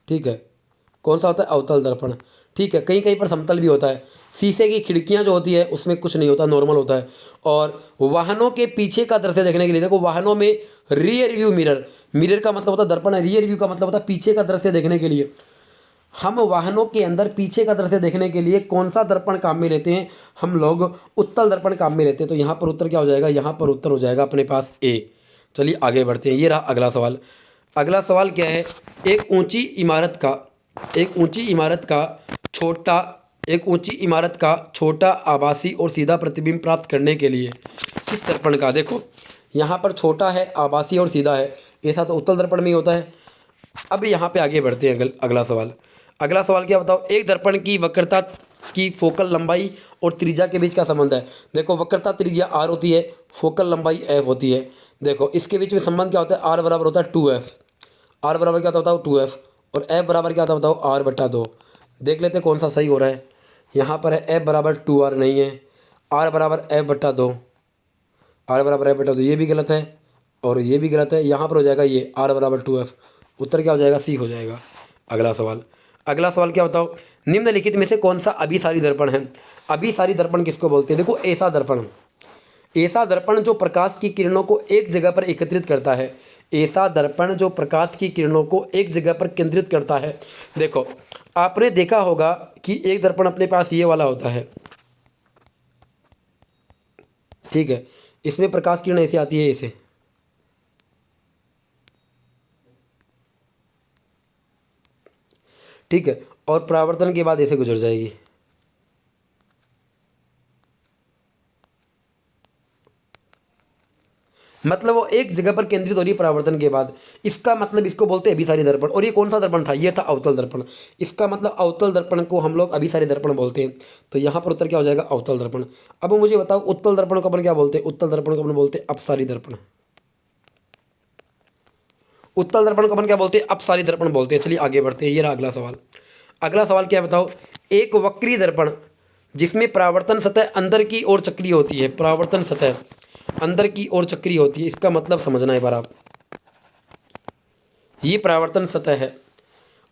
Speaker 1: ठीक है, कौन सा होता है? अवतल दर्पण। ठीक है, कहीं कहीं पर समतल भी होता है। शीशे की खिड़कियां जो होती है उसमें कुछ नहीं होता, नॉर्मल होता है। और वाहनों के पीछे का दृश्य देखने के लिए, देखो वाहनों में रियर व्यू मिरर, मिरर का मतलब होता है दर्पण है, रियर व्यू का मतलब होता है पीछे का दृश्य देखने के लिए। हम वाहनों के अंदर पीछे का दृश्य देखने के लिए कौन सा दर्पण काम में लेते हैं? हम लोग उत्तल दर्पण काम में लेते हैं। तो यहाँ पर उत्तर क्या हो जाएगा? यहाँ पर उत्तर हो जाएगा अपने पास ए। चलिए आगे बढ़ते हैं। ये रहा अगला सवाल। अगला सवाल क्या है? एक ऊंची इमारत का छोटा एक ऊंची इमारत का छोटा आभासी और सीधा प्रतिबिंब प्राप्त करने के लिए किस दर्पण का? देखो यहाँ पर छोटा है, आभासी और सीधा है, ऐसा तो उत्तल दर्पण में ही होता है। अब यहाँ पे आगे बढ़ते हैं। अगला सवाल, अगला सवाल क्या बताओ? एक दर्पण की वक्रता की फोकल लंबाई और त्रिज्या के बीच का संबंध है। देखो वक्रता त्रिज्या आर होती है, फोकल लंबाई एफ होती है। देखो इसके बीच में संबंध क्या होता है? आर बराबर होता है 2f। आर बराबर क्या होता है? 2f। और एफ बराबर क्या होता है? बताओ r/2। देख लेते कौन सा सही हो रहा है। यहाँ पर है एफ बराबर 2r नहीं है, आर बराबर f/2। आर बराबर f/2, ये भी गलत है और ये भी गलत है। यहाँ पर हो जाएगा ये आर बराबर 2f। उत्तर क्या हो जाएगा? सी हो जाएगा। अगला सवाल, अगला सवाल क्या बताओ? निम्नलिखित में से कौन सा अभिसारी दर्पण है? अभिसारी दर्पण किसको बोलते हैं? देखो ऐसा दर्पण, ऐसा दर्पण जो प्रकाश की किरणों को एक जगह पर एकत्रित करता है। ऐसा दर्पण जो प्रकाश की किरणों को एक जगह पर केंद्रित करता है। देखो आपने देखा होगा कि एक दर्पण अपने पास ये वाला होता है, ठीक है, इसमें प्रकाश किरण ऐसे आती है, ऐसे, ठीक है, और परावर्तन के बाद ऐसे गुजर जाएगी। मतलब वो एक जगह पर केंद्रित हो रही है परावर्तन के बाद। इसका मतलब इसको बोलते हैं अभिसारी दर्पण। और ये कौन सा दर्पण था? ये था अवतल दर्पण। इसका मतलब अवतल दर्पण को हम लोग अभिसारी दर्पण बोलते हैं। तो यहाँ पर उत्तर क्या हो जाएगा? अवतल दर्पण। अब मुझे बताओ उत्तल दर्पण को अपन क्या बोलते हैं? उत्तल दर्पण को अपन बोलते हैं अपसारी दर्पण। उत्तल दर्पण को अपन क्या बोलते हैं? अपसारी दर्पण बोलते हैं। चलिए आगे बढ़ते हैं। ये रहा अगला सवाल। अगला सवाल क्या बताओ? एक वक्री दर्पण जिसमें परावर्तन सतह अंदर की ओर चक्रीय होती है, परावर्तन सतह अंदर की ओर चक्रीय होती है, इसका मतलब समझना है बार आप। ये परावर्तन सतह है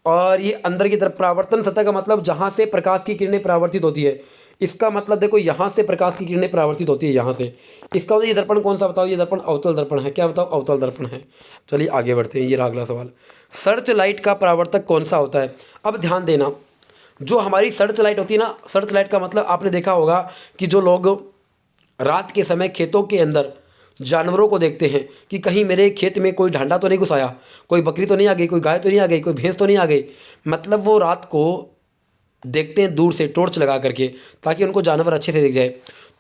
Speaker 1: और ये अंदर की तरफ, परावर्तन सतह का मतलब जहाँ से प्रकाश की किरणें परावर्तित होती है। इसका मतलब देखो यहाँ से प्रकाश की किरणें परावर्तित होती है, यहाँ से। इसका मतलब ये दर्पण कौन सा? बताओ। ये दर्पण अवतल दर्पण है। क्या बताओ? अवतल दर्पण है। चलिए आगे बढ़ते हैं। ये रहा अगला सवाल। सर्च लाइट का परावर्तक कौन सा होता है? अब ध्यान देना, जो हमारी सर्च लाइट होती है ना, सर्च लाइट का मतलब आपने देखा होगा कि जो लोग रात के समय खेतों के अंदर जानवरों को देखते हैं कि कहीं मेरे खेत में कोई ढांडा तो नहीं घुस आया, कोई बकरी तो नहीं आ गई, कोई गाय तो नहीं आ गई, कोई भैंस तो नहीं आ गई, मतलब वो रात को देखते हैं दूर से टॉर्च लगा करके, ताकि उनको जानवर अच्छे से दिख जाए।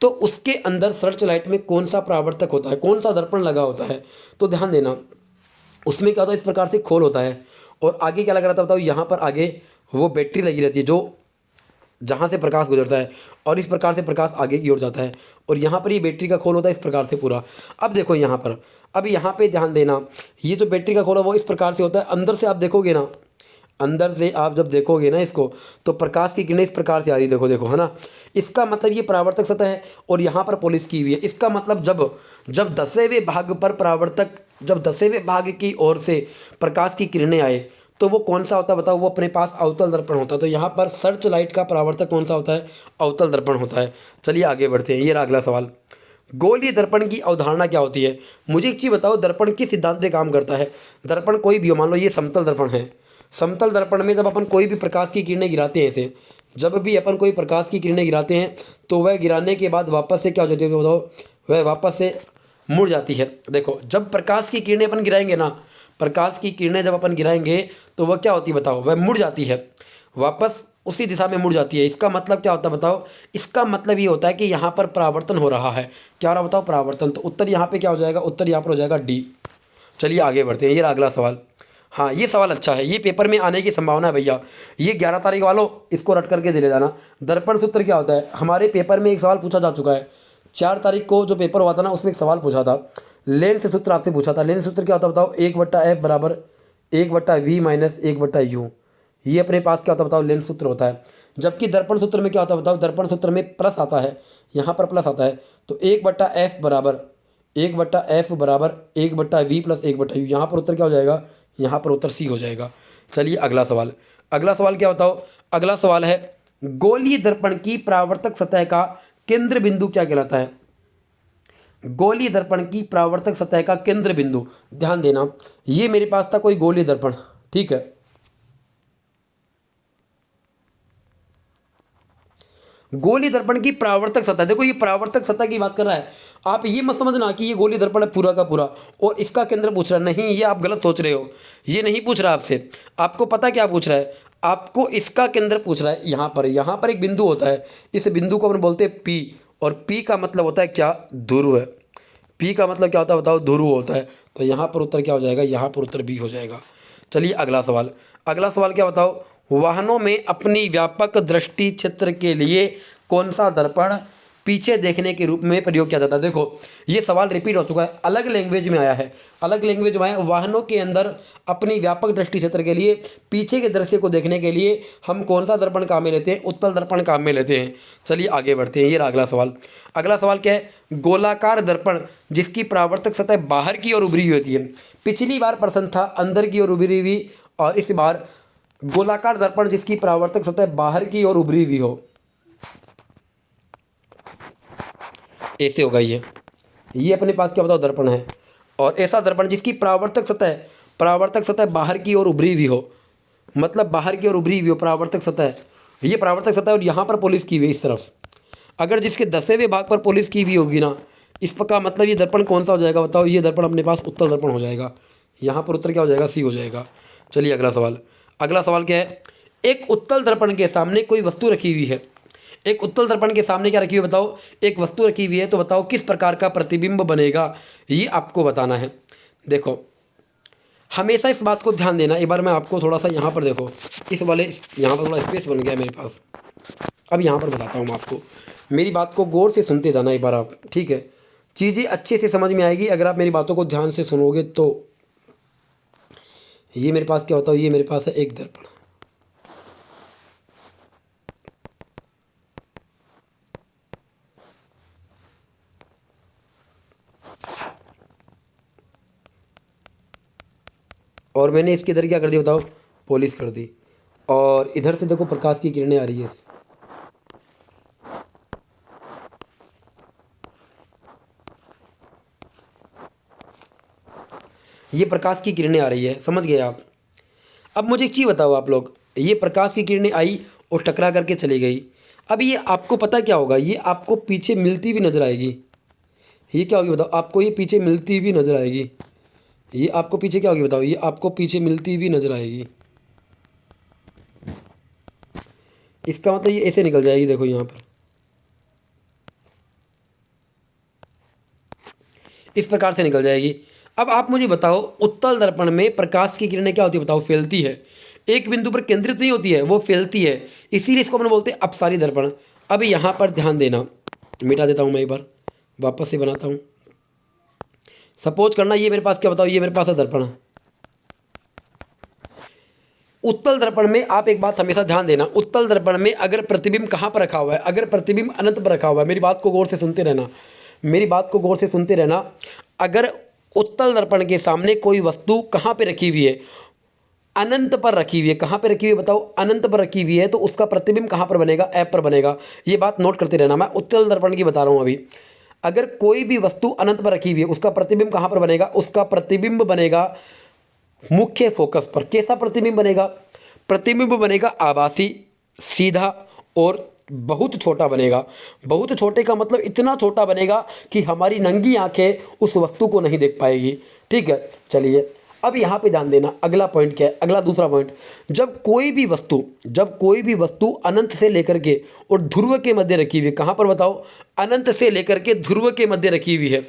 Speaker 1: तो उसके अंदर सर्च लाइट में कौन सा परावर्तक होता है? कौन सा दर्पण लगा होता है? तो ध्यान देना, उसमें क्या होता है? इस प्रकार से खोल होता है और आगे क्या लगा रहता है? बताओ। यहाँ पर आगे वो बैटरी लगी रहती है जो जहाँ से प्रकाश गुजरता है और इस प्रकार से प्रकाश आगे की ओर जाता है, और यहाँ पर ये बैटरी का खोल होता है इस प्रकार से पूरा। अब देखो यहाँ पर, अब यहाँ पे ध्यान देना, ये जो बैटरी का खोल है वो इस प्रकार से होता है। अंदर से आप देखोगे ना, अंदर से आप जब देखोगे ना इसको, तो प्रकाश की किरणें इस प्रकार से आ रही, देखो देखो, है ना। इसका मतलब ये परावर्तक सतह है और यहाँ पर पॉलिश की हुई है। इसका मतलब जब जब 10वें भाग पर परावर्तक, जब 10वें भाग की ओर से प्रकाश की किरणें आए तो वो कौन सा होता है बताओ? वो अपने पास अवतल दर्पण होता है। तो यहाँ पर सर्च लाइट का परावर्तक कौन सा होता है? अवतल दर्पण होता है। चलिए आगे बढ़ते हैं। ये रहा अगला सवाल। गोलीय दर्पण की अवधारणा क्या होती है? मुझे एक चीज़ बताओ, दर्पण किस सिद्धांत पे काम करता है? दर्पण कोई भी हो, मान लो ये समतल दर्पण है। समतल दर्पण में जब अपन कोई भी प्रकाश की किरणें गिराते हैं, इसे जब भी अपन कोई प्रकाश की किरणें गिराते हैं तो वह गिराने के बाद वापस से क्या हो जाती है बताओ? वह वापस से मुड़ जाती है। देखो, जब प्रकाश की किरणें अपन गिराएंगे ना, प्रकाश की किरणें जब अपन गिराएंगे तो वह क्या होती है बताओ? वह मुड़ जाती है, वापस उसी दिशा में मुड़ जाती है। इसका मतलब क्या होता है बताओ? इसका मतलब ये होता है कि यहाँ पर परावर्तन हो रहा है। क्या हो रहा बताओ? परावर्तन। तो उत्तर यहाँ पे क्या हो जाएगा? उत्तर यहाँ पर हो जाएगा डी। चलिए आगे बढ़ते हैं। ये रहा अगला सवाल। हाँ, ये सवाल अच्छा है, ये पेपर में आने की संभावना है भैया। ये 11 तारीख वालों इसको रट करके दे ले जाना। दर्पण सूत्र क्या होता है? हमारे पेपर में एक सवाल पूछा जा चुका है। 4 तारीख को जो पेपर हुआ था ना, उसमें एक सवाल पूछा था, लेंस सूत्र आपसे पूछा था। लेंस सूत्र क्या होता है बताओ? 1/f बराबर 1/v माइनस 1/u। ये अपने पास क्या होता है बताओ? लेंस सूत्र होता है। जबकि दर्पण सूत्र में क्या होता है बताओ? दर्पण सूत्र में प्लस आता है, यहाँ पर प्लस आता है। तो 1/f बराबर 1/f बराबर 1/v प्लस 1/u। यहाँ पर उत्तर क्या हो जाएगा? यहाँ पर उत्तर सी हो जाएगा। चलिए अगला सवाल। अगला सवाल क्या बताओ? अगला सवाल है, गोलीय दर्पण की परावर्तक सतह का केंद्र बिंदु क्या कहलाता है? गोलीय दर्पण की परावर्तक सतह का केंद्र बिंदु, ध्यान देना, ये मेरे पास था कोई गोलीय दर्पण, ठीक है। गोलीय दर्पण की परावर्तक सतह, देखो ये परावर्तक सतह की बात कर रहा है। आप ये मत समझना कि ये गोलीय दर्पण है पूरा का पूरा और इसका केंद्र पूछ रहा है, नहीं, ये आप गलत सोच रहे हो। ये नहीं पूछ रहा आपसे। आपको पता क्या पूछ रहा है? आपको इसका केंद्र पूछ रहा है। यहाँ पर एक बिंदु होता है, इस बिंदु को अपन बोलते हैं पी, और पी का मतलब होता है क्या? ध्रुव है। पी का मतलब क्या होता है बताओ? ध्रुव होता है। तो यहाँ पर उत्तर क्या हो जाएगा? यहाँ पर उत्तर बी हो जाएगा। चलिए अगला सवाल। अगला सवाल क्या बताओ? वाहनों में अपनी व्यापक दृष्टि क्षेत्र के लिए कौन सा दर्पण पीछे देखने के रूप में प्रयोग किया जाता है? देखो, ये सवाल रिपीट हो चुका है, अलग लैंग्वेज में आया है, अलग लैंग्वेज में आया। वाहनों के अंदर अपनी व्यापक दृष्टि क्षेत्र के लिए पीछे के दृश्य को देखने के लिए हम कौन सा दर्पण काम में लेते हैं? उत्तल दर्पण काम में लेते हैं। चलिए आगे बढ़ते हैं। ये रहा अगला सवाल। अगला सवाल क्या है? गोलाकार दर्पण जिसकी परावर्तक सतह बाहर की ओर उभरी हुई होती है। पिछली बार प्रश्न था अंदर की ओर उभरी हुई, और इस बार गोलाकार दर्पण जिसकी परावर्तक सतह बाहर की ओर उभरी हुई हो, ऐसे होगा ये अपने पास क्या बताओ? दर्पण है। और ऐसा दर्पण जिसकी परावर्तक सतह बाहर की ओर उभरी हुई हो, मतलब बाहर की ओर उभरी हुई हो परावर्तक सतह, ये परावर्तक सतह और यहाँ पर पॉलिश की हुई है इस तरफ। अगर जिसके 10वें भाग पर पॉलिश की हुई होगी ना, इसका मतलब ये दर्पण कौन सा हो जाएगा बताओ? ये दर्पण अपने पास उत्तल दर्पण हो जाएगा। यहाँ पर उत्तर क्या हो जाएगा? सी हो जाएगा। चलिए अगला सवाल। अगला सवाल क्या है? एक उत्तल दर्पण के सामने कोई वस्तु रखी हुई है। एक उत्तल दर्पण के सामने क्या रखी हुई है बताओ? एक वस्तु रखी हुई है। तो बताओ किस प्रकार का प्रतिबिंब बनेगा, ये आपको बताना है। देखो, हमेशा इस बात को ध्यान देना। एक बार मैं आपको थोड़ा सा यहाँ पर देखो, इस वाले यहाँ पर थोड़ा स्पेस बन गया है मेरे पास। अब यहाँ पर बताता हूँ मैं आपको, मेरी बात को गौर से सुनते जाना एक बार आप, ठीक है? चीज़ें अच्छे से समझ में आएगी अगर आप मेरी बातों को ध्यान से सुनोगे तो। ये मेरे पास क्या होता है? ये मेरे पास है एक दर्पण, और मैंने इसके इधर क्या कर दिया बताओ? पॉलिश कर दी। और इधर से देखो प्रकाश की किरणें आ रही है। ये प्रकाश की किरणें आ रही है, समझ गए आप? अब मुझे एक चीज़ बताओ आप लोग, ये प्रकाश की किरणें आई और टकरा करके चली गई। अब ये आपको पता क्या होगा? ये आपको पीछे मिलती हुई नजर आएगी। ये क्या होगी बताओ? आपको ये पीछे मिलती हुई नजर आएगी। ये आपको पीछे क्या होगी बताओ? ये आपको पीछे मिलती हुई नजर आएगी। इसका मतलब ये ऐसे निकल जाएगी, देखो यहाँ पर इस प्रकार से निकल जाएगी। अब आप मुझे बताओ, उत्तल दर्पण में प्रकाश की किरणें क्या होती है बताओ? फैलती है, एक बिंदु पर केंद्रित नहीं होती है, वो फैलती है। इसीलिए इसको अपन बोलते हैं अपसारी दर्पण। अब यहाँ पर ध्यान देना, मिटा देता हूँ मैं एक बार, वापस से बनाता हूँ। सपोज करना ये मेरे पास क्या बताओ? ये मेरे पास है दर्पण। उत्तल दर्पण में आप एक बात हमेशा ध्यान देना, उत्तल दर्पण में अगर प्रतिबिंब कहाँ पर रखा हुआ है, अगर प्रतिबिंब अनंत पर रखा हुआ है, मेरी बात को गौर से सुनते रहना, मेरी बात को गौर से सुनते रहना। अगर उत्तल दर्पण के सामने कोई वस्तु कहाँ पे रखी हुई है, अनंत पर रखी हुई है, कहाँ पे रखी हुई है बताओ, अनंत पर रखी हुई है, तो उसका प्रतिबिंब कहाँ पर बनेगा, ऐप पर बनेगा। ये बात नोट करते रहना, मैं उत्तल दर्पण की बता रहा हूँ अभी। अगर कोई भी वस्तु अनंत पर रखी हुई है, उसका प्रतिबिंब कहाँ पर बनेगा, उसका प्रतिबिंब बनेगा मुख्य फोकस पर। कैसा प्रतिबिंब बनेगा, प्रतिबिंब बनेगा आभासी, सीधा और बहुत छोटा बनेगा। बहुत छोटे का मतलब इतना छोटा बनेगा कि हमारी नंगी आंखें उस वस्तु को नहीं देख पाएगी। ठीक है, चलिए अब यहाँ पे ध्यान देना। अगला पॉइंट क्या है, अगला दूसरा पॉइंट, जब कोई भी वस्तु अनंत से लेकर के और ध्रुव के मध्य रखी हुई है, कहाँ पर बताओ, अनंत से लेकर के ध्रुव के मध्य रखी हुई है।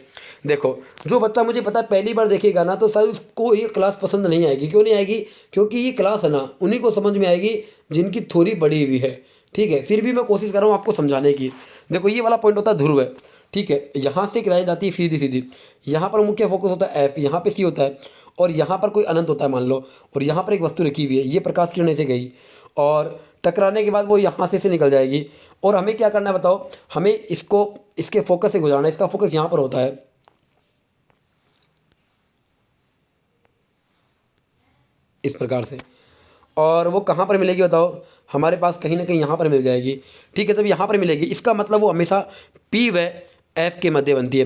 Speaker 1: देखो, जो बच्चा मुझे पता है पहली बार देखेगा ना, तो शायद उसको ये क्लास पसंद नहीं आएगी। क्यों नहीं आएगी, क्योंकि ये क्लास है ना उन्हीं को समझ में आएगी जिनकी थोड़ी बड़ी हुई है। ठीक है, फिर भी मैं कोशिश कर रहा हूँ आपको समझाने की। देखो, ये वाला पॉइंट होता है ध्रुव है। ठीक है, यहाँ से एक लाइन जाती है सीधी सीधी, यहाँ पर मुख्य फोकस होता है एफ, यहाँ पे सी होता है, और यहाँ पर कोई अनंत होता है मान लो, और यहाँ पर एक वस्तु रखी हुई है, ये प्रकाश किरण से गई और टकराने के बाद वो यहाँ से निकल जाएगी। और हमें क्या करना है बताओ, हमें इसको इसके फोकस से गुजारना है। इसका फोकस यहाँ पर होता है, इस प्रकार से, और वो कहाँ पर मिलेगी बताओ, हमारे पास कहीं ना कहीं यहाँ पर मिल जाएगी। ठीक है, जब यहाँ पर मिलेगी इसका मतलब वो हमेशा पी व एफ के मध्य बनती है।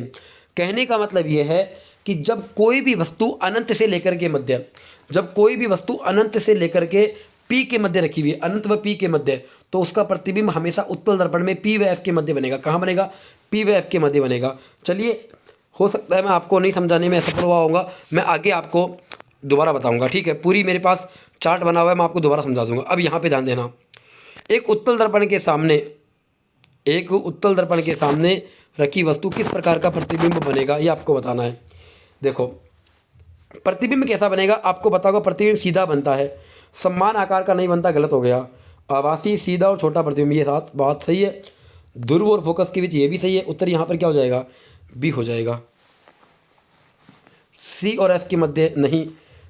Speaker 1: कहने का मतलब ये है कि जब कोई भी वस्तु अनंत से लेकर के मध्य, जब कोई भी वस्तु अनंत से लेकर के पी के मध्य रखी हुई है, अनंत व पी के मध्य, तो उसका प्रतिबिंब हमेशा उत्तल दर्पण में पी व एफ के मध्य बनेगा। कहाँ बनेगा, पी व एफ के मध्य बनेगा। चलिए, हो सकता है मैं आपको नहीं समझाने में असफल हुआ होगा, मैं आगे आपको दोबारा बताऊंगा। ठीक है, पूरी मेरे पास चार्ट बना हुआ है, मैं आपको दोबारा समझा दूंगा। अब यहाँ पे ध्यान देना, एक उत्तल दर्पण के सामने, एक उत्तल दर्पण के सामने रखी वस्तु किस प्रकार का प्रतिबिंब बनेगा, ये आपको बताना है। देखो, प्रतिबिंब कैसा बनेगा आपको बताओगे। प्रतिबिंब सीधा बनता है, समान आकार का नहीं बनता, गलत हो गया। आभासी, सीधा और छोटा प्रतिबिंब, ये साथ बात सही है। ध्रुव और फोकस के बीच ये भी सही है। उत्तर यहाँ पर क्या हो जाएगा, बी हो जाएगा। सी और एफ के मध्य नहीं,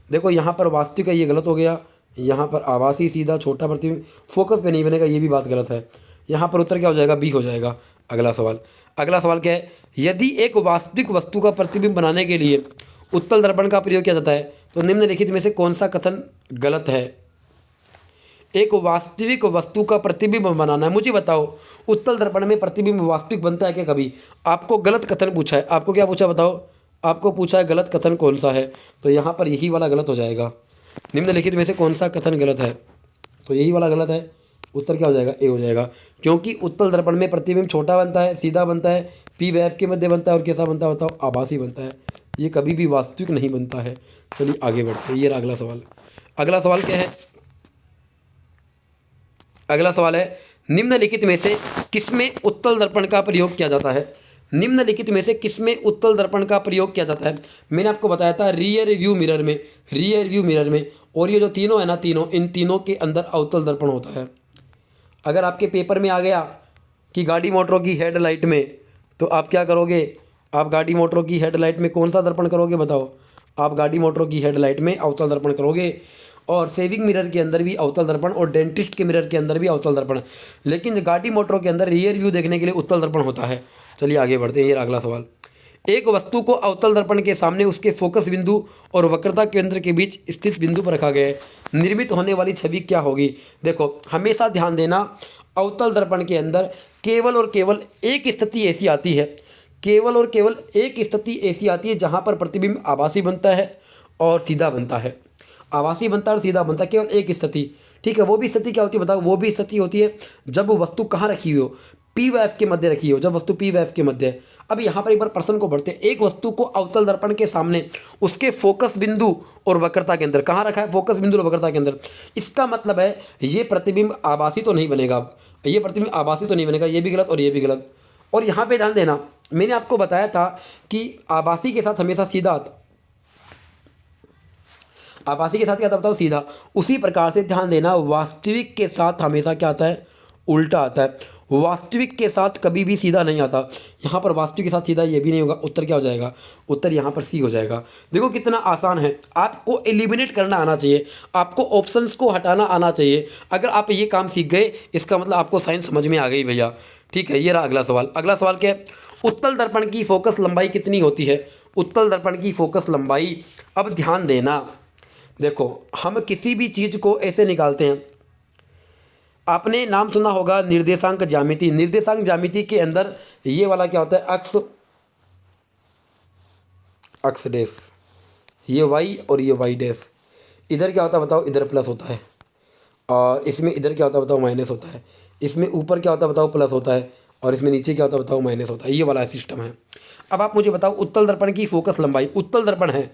Speaker 1: देखो यहाँ पर वास्तविक है, ये गलत हो गया। यहाँ पर आभासी, सीधा, छोटा प्रतिबिंब, फोकस पे नहीं बनेगा, ये भी बात गलत है। यहाँ पर उत्तर क्या हो जाएगा, बी हो जाएगा। अगला सवाल, अगला सवाल क्या है, यदि एक वास्तविक वस्तु का प्रतिबिंब बनाने के लिए उत्तल दर्पण का प्रयोग किया जाता है तो निम्नलिखित में से कौन सा कथन गलत है। एक वास्तविक वस्तु का प्रतिबिंब बनाना है, मुझे बताओ उत्तल दर्पण में प्रतिबिंब वास्तविक बनता है क्या कभी। आपको गलत कथन पूछा है, आपको क्या पूछा बताओ, आपको पूछा है गलत कथन कौन सा है, तो यहाँ पर यही वाला गलत हो जाएगा। निम्नलिखित में से कौन सा कथन गलत है, तो यही वाला गलत है। उत्तर क्या हो जाएगा, ए हो जाएगा। क्योंकि उत्तल दर्पण में प्रतिबिंब छोटा बनता है, सीधा बनता है, पी व एफ के मध्य बनता है, और कैसा बनता है बताओ, आभासी बनता है। ये कभी भी वास्तविक नहीं बनता है। चलिए आगे बढ़ते हैं, ये रहा अगला सवाल। अगला सवाल क्या है, अगला सवाल है, निम्नलिखित में से किसमें उत्तल दर्पण का प्रयोग किया जाता है। निम्नलिखित में से किसमें उत्तल दर्पण का प्रयोग किया जाता है। मैंने आपको बताया था रियर व्यू मिरर में, रियर व्यू मिरर में, और ये जो तीनों है ना, तीनों, इन तीनों के अंदर अवतल दर्पण होता है। अगर आपके पेपर में आ गया कि गाड़ी मोटरों की हेडलाइट में, तो आप क्या करोगे, आप गाड़ी मोटरों की हेडलाइट में कौन सा दर्पण करोगे बताओ, आप गाड़ी मोटरों की हेडलाइट में अवतल दर्पण करोगे। और सेविंग मिरर के अंदर भी अवतल दर्पण, और डेंटिस्ट के मिरर के अंदर भी अवतल दर्पण, लेकिन गाड़ी मोटरों के अंदर रियर व्यू देखने के लिए उत्तल दर्पण होता है। चलिए आगे बढ़ते हैं, ये अगला सवाल। एक वस्तु को अवतल दर्पण के सामने उसके फोकस बिंदु और वक्रता केंद्र के बीच स्थित बिंदु पर रखा गया है, निर्मित होने वाली छवि क्या होगी। देखो, हमेशा ध्यान देना, अवतल दर्पण के अंदर केवल और केवल एक स्थिति ऐसी आती है, केवल और केवल एक स्थिति ऐसी आती है जहाँ पर प्रतिबिंब आभासी बनता है और सीधा बनता है। आभासी बनता है और सीधा बनता है, केवल एक स्थिति। ठीक है, वो भी स्थिति क्या होती है बताओ, वो भी स्थिति होती है जब वो वस्तु कहाँ रखी हुई हो, पी व एफ के मध्य रखी हो, जब वस्तु पी व एफ के मध्य। अब यहाँ पर एक बार प्रश्न को बढ़ते हैं, एक वस्तु को अवतल दर्पण के सामने उसके फोकस बिंदु और वक्रता के अंदर, कहाँ रखा है, फोकस बिंदु और वक्रता के अंदर। इसका मतलब है ये प्रतिबिंब आभासी तो नहीं बनेगा, अब ये प्रतिबिंब आभासी तो नहीं बनेगा, ये भी गलत और ये भी गलत। और यहाँ पे ध्यान देना, मैंने आपको बताया था कि आभासी के साथ हमेशा सीधा आता, आभासी के साथ क्या आता बताओ, सीधा। उसी प्रकार से ध्यान देना, वास्तविक के साथ हमेशा क्या आता है, उल्टा आता है। वास्तविक के साथ कभी भी सीधा नहीं आता। यहाँ पर वास्तविक के साथ सीधा ये भी नहीं होगा। उत्तर क्या हो जाएगा? उत्तर यहाँ पर सी हो जाएगा। देखो कितना आसान है। आपको एलिमिनेट करना आना चाहिए, आपको ऑप्शंस को हटाना आना चाहिए। अगर आप ये काम सीख गए, इसका मतलब आपको साइंस समझ में आ गई भैया। ठीक है, ये रहा अगला सवाल। अगला सवाल क्या है? उत्तल दर्पण की फोकस लंबाई कितनी होती है? उत्तल दर्पण की फोकस लंबाई, अब ध्यान देना। देखो, हम किसी भी चीज़ को ऐसे निकालते हैं। आपने नाम सुना होगा निर्देशांक ज्यामिति। निर्देशांक ज्यामिति के अंदर ये वाला क्या होता है? अक्ष, अक्ष डैश, ये वाई और ये वाई डैश। इधर क्या होता है बताओ? इधर प्लस होता है। और इसमें इधर क्या होता है बताओ? माइनस होता है। इसमें ऊपर क्या होता है बताओ? प्लस होता है। और इसमें नीचे क्या होता है बताओ? माइनस होता है। ये वाला सिस्टम है। अब आप मुझे बताओ, उत्तल दर्पण की फोकस लंबाई, उत्तल दर्पण है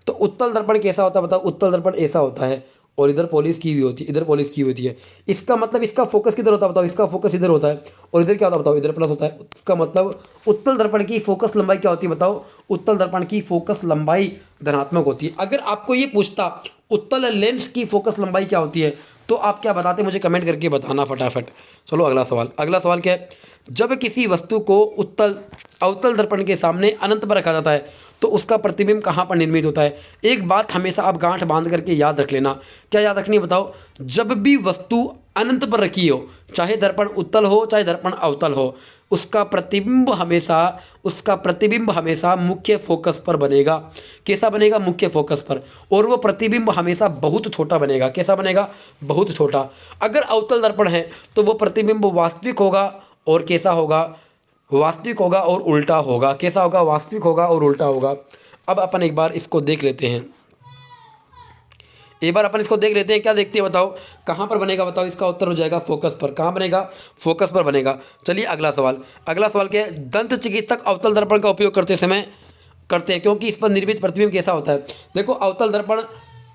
Speaker 1: तो उत्तल दर्पण कैसा होता है बताओ? उत्तल दर्पण ऐसा होता है और इधर पॉलिश की हुई होती है, इधर पॉलिश की हुई होती है। इसका मतलब इसका फोकस किधर होता है बताओ? इसका फोकस इधर होता है और इधर क्या होता है बताओ? इधर प्लस होता है। इसका मतलब उत्तल दर्पण की फोकस लंबाई क्या होती है बताओ? उत्तल दर्पण की फोकस लंबाई धनात्मक होती है। अगर आपको ये पूछता उत्तल लेंस की फोकस लंबाई क्या होती है, तो आप क्या बताते? मुझे कमेंट करके बताना फटाफट। चलो अगला सवाल। अगला सवाल क्या है? जब किसी वस्तु को उत्तल अवतल दर्पण के सामने अनंत पर रखा जाता है तो उसका प्रतिबिंब कहाँ पर निर्मित होता है? एक बात हमेशा आप गांठ बांध करके याद रख लेना। क्या याद रखनी है बताओ? जब भी वस्तु अनंत पर रखी हो, चाहे दर्पण उत्तल हो चाहे दर्पण अवतल हो, उसका प्रतिबिंब हमेशा मुख्य फोकस पर बनेगा। कैसा बनेगा? मुख्य फोकस पर। और वो प्रतिबिंब हमेशा बहुत छोटा बनेगा। कैसा बनेगा? बहुत छोटा। अगर अवतल दर्पण है तो वो प्रतिबिंब वास्तविक होगा और कैसा होगा? वास्तविक होगा और उल्टा होगा। कैसा होगा? वास्तविक होगा और उल्टा होगा। अब अपन एक बार इसको देख लेते हैं। एक बार अपन इसको देख लेते हैं। क्या देखते हैं बताओ? कहाँ पर बनेगा बताओ? इसका उत्तर हो जाएगा फोकस पर। कहाँ बनेगा? फोकस पर बनेगा। चलिए अगला सवाल। अगला सवाल क्या है? दंत चिकित्सक अवतल दर्पण का उपयोग करते समय करते हैं क्योंकि इस पर निर्मित प्रतिबिंब कैसा होता है? देखो,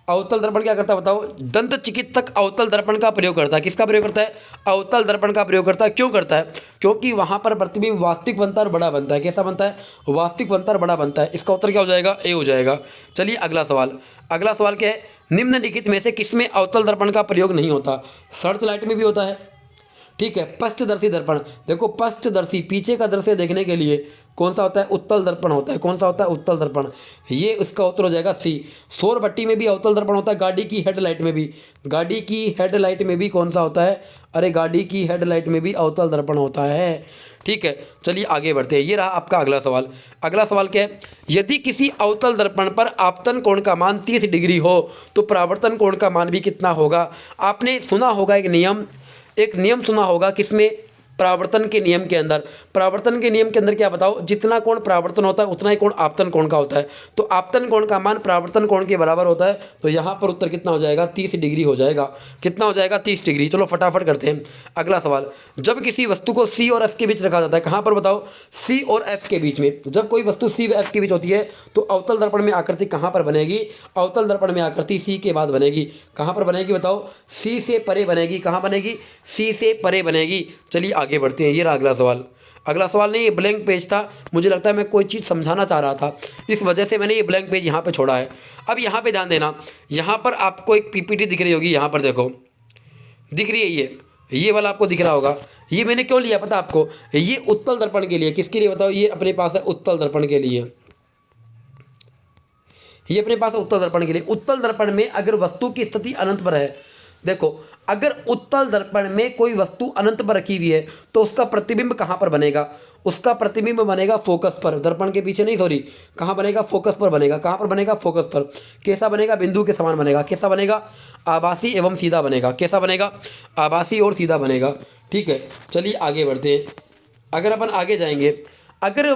Speaker 1: अवतल दर्पण क्या करता है बताओ? दंत चिकित्सक अवतल दर्पण का प्रयोग करता है। किसका प्रयोग करता है? अवतल दर्पण का प्रयोग करता है। क्यों करता है? क्योंकि वहां पर प्रतिबिंब वास्तविक बनता है और बड़ा बनता है। कैसा बनता है? वास्तविक बनता है और बड़ा बनता है। इसका उत्तर क्या हो जाएगा? ए हो जाएगा। चलिए अगला सवाल। अगला सवाल क्या है? निम्नलिखित में से किसमें अवतल दर्पण का प्रयोग नहीं होता? सर्च लाइट में भी होता है। ठीक है, पृष्ठदर्शी दर्पण। देखो, पृष्ठदर्शी पीछे का दृश्य देखने के लिए कौन सा होता है? उत्तल दर्पण होता है। कौन सा होता है? उत्तल दर्पण। ये इसका उत्तर हो जाएगा सी। सौर भट्टी में भी अवतल दर्पण होता है। गाड़ी की हेडलाइट में भी, गाड़ी की हेडलाइट में भी कौन सा होता है? अरे, गाड़ी की हेडलाइट में भी अवतल दर्पण होता है। ठीक है, चलिए आगे बढ़ते हैं। ये रहा आपका अगला सवाल। अगला सवाल क्या है? यदि किसी अवतल दर्पण पर आपतन कोण का मान 30 डिग्री हो तो परावर्तन कोण का मान भी कितना होगा? आपने सुना होगा एक नियम सुना होगा। किसमें? परावर्तन के नियम के अंदर। परावर्तन के नियम के अंदर क्या बताओ? जितना कोण परावर्तन होता है उतना ही कोण आपतन कोण का होता है। तो आपतन कोण का मान परावर्तन कोण के बराबर होता है। तो यहाँ पर उत्तर कितना हो जाएगा? 30 डिग्री हो जाएगा। कितना हो जाएगा? 30 डिग्री। चलो फटाफट करते हैं अगला सवाल। जब किसी वस्तु को सी और एफ के बीच रखा जाता है, कहाँ पर बताओ? सी और एफ के बीच में। जब कोई वस्तु सी व एफ के बीच होती है तो अवतल दर्पण में आकृति कहाँ पर बनेगी? अवतल दर्पण में आकृति सी के बाद बनेगी। कहाँ पर बनेगी बताओ? सी से परे बनेगी। कहाँ बनेगी? सी से परे बनेगी। चलिए आगे बढ़ते हैं। ये रहा अगला सवाल। अगला सवाल नहीं, ये ब्लैंक पेज था। मुझे लगता है मैं कोई चीज़ समझाना चाह रहा था, इस वजह से मैंने ये ब्लैंक पेज यहाँ पे छोड़ा है। अब यहाँ पे ध्यान देना। यहाँ पर आपको एक पीपीटी दिख रही होगी। यहाँ पर देखो, दिख रही है ये वाला आपको दिख रहा होगा। ये मैंने क्यों लिया पता आपको? ये उत्तल दर्पण के लिए। किसके लिए बताओ? ये अपने पास है उत्तल दर्पण के लिए। ये अपने पास है उत्तल दर्पण के लिए। उत्तल दर्पण में अगर वस्तु की स्थिति अनंत पर है, देखो, अगर उत्तल दर्पण में कोई वस्तु अनंत पर रखी हुई है तो उसका प्रतिबिंब कहाँ पर बनेगा? उसका प्रतिबिंब बनेगा फोकस पर। दर्पण के पीछे नहीं, सॉरी, कहाँ बनेगा? फोकस पर बनेगा। कहाँ पर बनेगा? फोकस पर। कैसा बनेगा? बिंदु के समान बनेगा। कैसा बनेगा? आभासी एवं सीधा बनेगा। कैसा बनेगा? आभासी और सीधा बनेगा। ठीक है, चलिए आगे बढ़ते हैं। अगर अपन आगे जाएंगे, अगर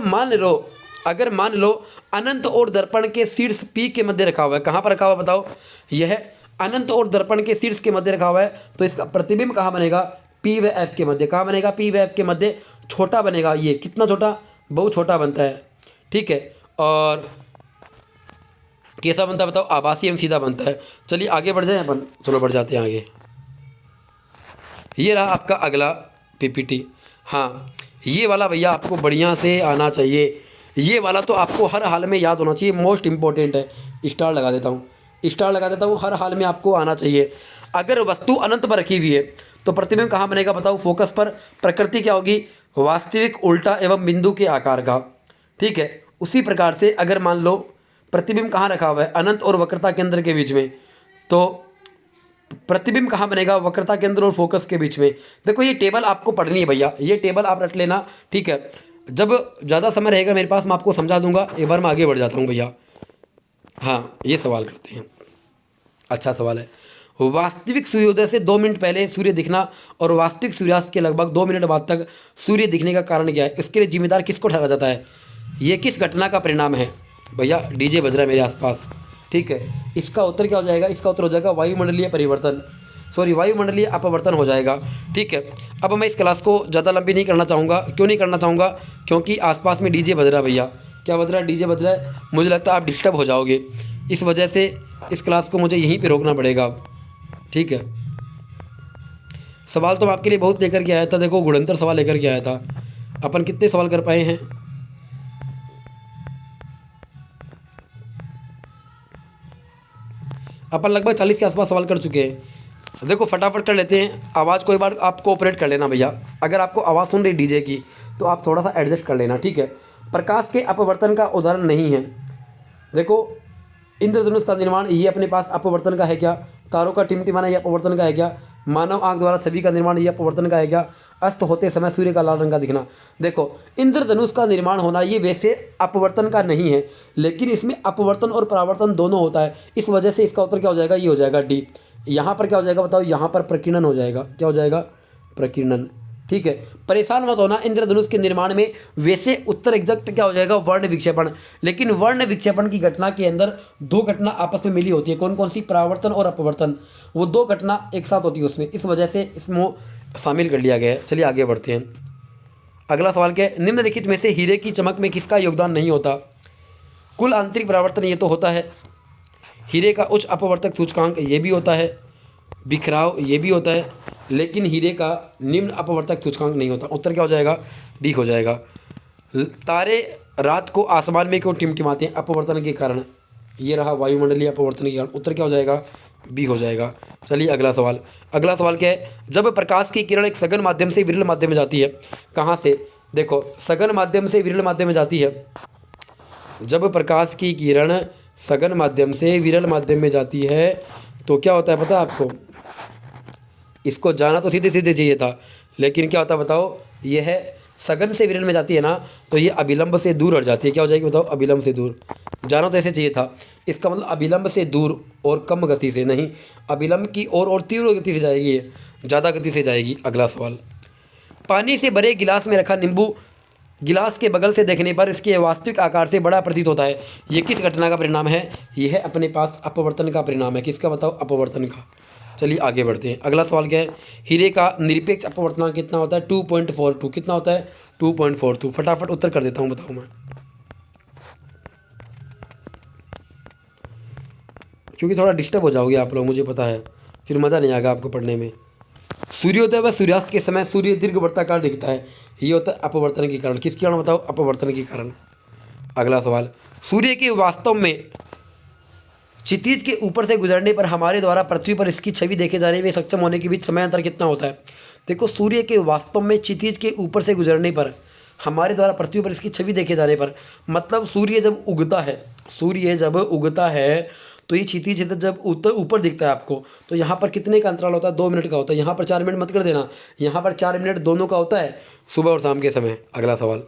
Speaker 1: मान लो अनंत और दर्पण के शीर्ष पी के मध्य रखा हुआ है। कहाँ पर रखा हुआ है बताओ? यह अनंत और दर्पण के शीर्ष के मध्य रखा हुआ है तो इसका प्रतिबिंब कहाँ बनेगा? पी व एफ के मध्य। कहाँ बनेगा? पी व एफ के मध्य। छोटा बनेगा। ये कितना छोटा? बहुत छोटा बनता है। ठीक है, और कैसा बनता है बताओ? आभासी एवं सीधा बनता है। चलिए आगे बढ़ जाए अपन। चलो बढ़ जाते हैं आगे। ये रहा आपका अगला पीपीटी। हाँ, ये वाला भैया आपको बढ़िया से आना चाहिए। ये वाला तो आपको हर हाल में याद होना चाहिए। मोस्ट इंपॉर्टेंट है। स्टार लगा देता हूँ, हर हाल में आपको आना चाहिए। अगर वस्तु अनंत पर रखी हुई है तो प्रतिबिंब कहाँ बनेगा बताओ? फोकस पर। प्रकृति क्या होगी? वास्तविक, उल्टा एवं बिंदु के आकार का। ठीक है, उसी प्रकार से अगर मान लो प्रतिबिंब कहाँ रखा हुआ है? अनंत और वक्रता केंद्र के बीच में, तो प्रतिबिंब कहाँ बनेगा? वक्रता केंद्र और फोकस के बीच में। देखो ये टेबल आपको पढ़नी है भैया, ये टेबल आप रट लेना। ठीक है, जब ज़्यादा समय रहेगा मेरे पास मैं आपको समझा दूंगा। एक बार मैं आगे बढ़ जाता हूँ भैया। हाँ, ये सवाल करते हैं, अच्छा सवाल है। वास्तविक सूर्योदय से 2 मिनट पहले सूर्य दिखना और वास्तविक सूर्यास्त के लगभग 2 मिनट बाद तक सूर्य दिखने का कारण क्या है? इसके लिए जिम्मेदार किसको ठहराया जाता है? ये किस घटना का परिणाम है? भैया डीजे बज रहा है मेरे आसपास। ठीक है, इसका उत्तर क्या हो जाएगा? इसका उत्तर हो जाएगा वायुमंडलीय परिवर्तन, सॉरी वायुमंडलीय अपवर्तन हो जाएगा। ठीक है, अब मैं इस क्लास को ज़्यादा लंबी नहीं करना चाहूँगा। क्यों नहीं करना चाहूँगा? क्योंकि आसपास में डीजे बज रहा है भैया। क्या बज रहा है? डीजे बज रहा है। मुझे लगता है आप डिस्टर्ब हो जाओगे, इस वजह से इस क्लास को मुझे यहीं पे रोकना पड़ेगा अब। ठीक है, सवाल तो मैं आपके लिए बहुत लेकर के आया था। देखो गुणंतर सवाल लेकर के आया था। अपन कितने सवाल कर पाए हैं? अपन लगभग 40 के आसपास सवाल कर चुके हैं। देखो फटाफट कर लेते हैं। आवाज़ कोई बार आप कोऑपरेट कर लेना भैया। अगर आपको आवाज़ सुन रही डीजे की तो आप थोड़ा सा एडजस्ट कर लेना। ठीक है, प्रकाश के अपवर्तन का उदाहरण नहीं है। देखो इंद्रधनुष का निर्माण ये अपने पास अपवर्तन का है क्या? तारों का टिमटिमाना ये अपवर्तन का है क्या? मानव आंख द्वारा छवि का निर्माण ये अपवर्तन का है क्या? अस्त होते समय सूर्य का लाल रंग का दिखना। देखो इंद्रधनुष का निर्माण होना ये वैसे अपवर्तन का नहीं है, लेकिन इसमें अपवर्तन और परावर्तन दोनों होता है। इस वजह से इसका उत्तर क्या हो जाएगा? ये हो जाएगा डी। यहाँ पर क्या हो जाएगा बताओ? यहाँ पर प्रकीर्णन हो जाएगा। क्या हो जाएगा? प्रकीर्णन। ठीक है, परेशान मत होना इंद्रधनुष के निर्माण में। वैसे उत्तर एग्जैक्ट क्या हो जाएगा? वर्ण विक्षेपण। लेकिन वर्ण विक्षेपण की घटना के अंदर 2 घटना आपस में मिली होती है। कौन कौन सी? परावर्तन और अपवर्तन। वो 2 घटना एक साथ होती है उसमें, इस वजह से इसमें शामिल कर लिया गया है। चलिए आगे बढ़ते हैं। अगला सवाल क्या है? निम्नलिखित में से हीरे की चमक में किसका योगदान नहीं होता? कुल आंतरिक परावर्तन ये तो होता है, हीरे का उच्च अपवर्तक सूचकांक ये भी होता है, बिखराव ये भी होता है, लेकिन हीरे का निम्न अपवर्तक सूचकांक नहीं होता। उत्तर क्या हो जाएगा? डी हो जाएगा। तारे रात को आसमान में क्यों टिमटिमाते हैं? अपवर्तन के कारण। ये रहा वायुमंडलीय अपवर्तन के कारण। उत्तर क्या हो जाएगा? बी हो जाएगा। चलिए अगला सवाल। अगला सवाल क्या है? जब प्रकाश की किरण एक सघन माध्यम से विरल माध्यम में जाती है, कहाँ से? देखो सघन माध्यम से विरल माध्यम में जाती है। जब प्रकाश की किरण सघन माध्यम से विरल माध्यम में जाती है तो क्या होता है पता है आपको? इसको जाना तो सीधे सीधे चाहिए था, लेकिन क्या होता है बताओ? ये है सघन से विरल में जाती है ना, तो ये अभिलंब से दूर हट जाती है। क्या हो जाएगी बताओ? अभिलंब से दूर। जाना तो ऐसे चाहिए था। इसका मतलब अभिलंब से दूर और कम गति से नहीं, अभिलंब की ओर और तीव्र गति से जाएगी, ये ज़्यादा गति से जाएगी। अगला सवाल। पानी से भरे गिलास में रखा नींबू गिलास के बगल से देखने पर इसके वास्तविक आकार से बड़ा प्रतीत होता है। ये किस घटना का परिणाम है? यह है अपने पास अपवर्तन का परिणाम है। किसका बताओ? अपवर्तन का। चलिए आगे बढ़ते हैं। अगला सवाल क्या है? हीरे का निरपेक्ष अपवर्तनांक कितना होता है? 2.42। कितना होता है? 2.42। फटाफट उत्तर कर देता हूँ, बताओ मैं, क्योंकि थोड़ा डिस्टर्ब हो जाओगे आप लोग, मुझे पता है, फिर मज़ा नहीं आएगा आपको पढ़ने में। सूर्योदय व सूर्यास्त के समय सूर्य दीर्घ वर्ताकार दिखता है, ये होता है अपवर्तन के कारण। किसके कारण बताओ? अपवर्तन के कारण। अगला सवाल। सूर्य के वास्तव में क्षितिज के ऊपर से गुजरने पर हमारे द्वारा पृथ्वी पर इसकी छवि देखे जाने में सक्षम होने के बीच समय अंतर कितना होता है? देखो सूर्य के वास्तव में क्षितिज के ऊपर से गुजरने पर हमारे द्वारा पृथ्वी पर इसकी छवि देखे जाने पर, मतलब सूर्य जब उगता है, सूर्य जब उगता है तो ये क्षितिज जब ऊपर दिखता है आपको, तो यहाँ पर कितने का अंतराल होता है? 2 मिनट का होता है। यहाँ पर 4 मिनट मत कर देना, यहाँ पर 4 मिनट दोनों का होता है, सुबह और शाम के समय। अगला सवाल।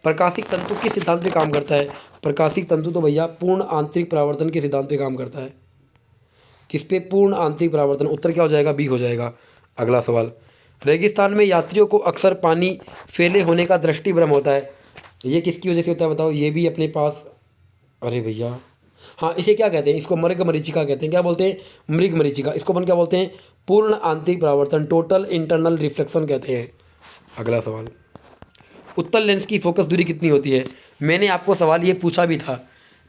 Speaker 1: प्रकाशिक तंतु किस सिद्धांत पे काम करता है? प्रकाशिक तंतु तो भैया पूर्ण आंतरिक परावर्तन के सिद्धांत पे काम करता है। किस पे? पूर्ण आंतरिक परावर्तन। उत्तर क्या हो जाएगा? बी हो जाएगा। अगला सवाल। रेगिस्तान में यात्रियों को अक्सर पानी फैले होने का दृष्टिभ्रम होता है, ये किसकी वजह से होता है बताओ? ये भी अपने पास, अरे भैया हाँ, इसे क्या कहते हैं? इसको मृग मरीचिका कहते हैं। क्या बोलते हैं? मृग मरीचिका। इसको अपन क्या बोलते हैं? पूर्ण आंतरिक परावर्तन, टोटल इंटरनल रिफ्लेक्शन कहते हैं। अगला सवाल। उत्तल लेंस की फोकस दूरी कितनी होती है? मैंने आपको सवाल ये पूछा भी था,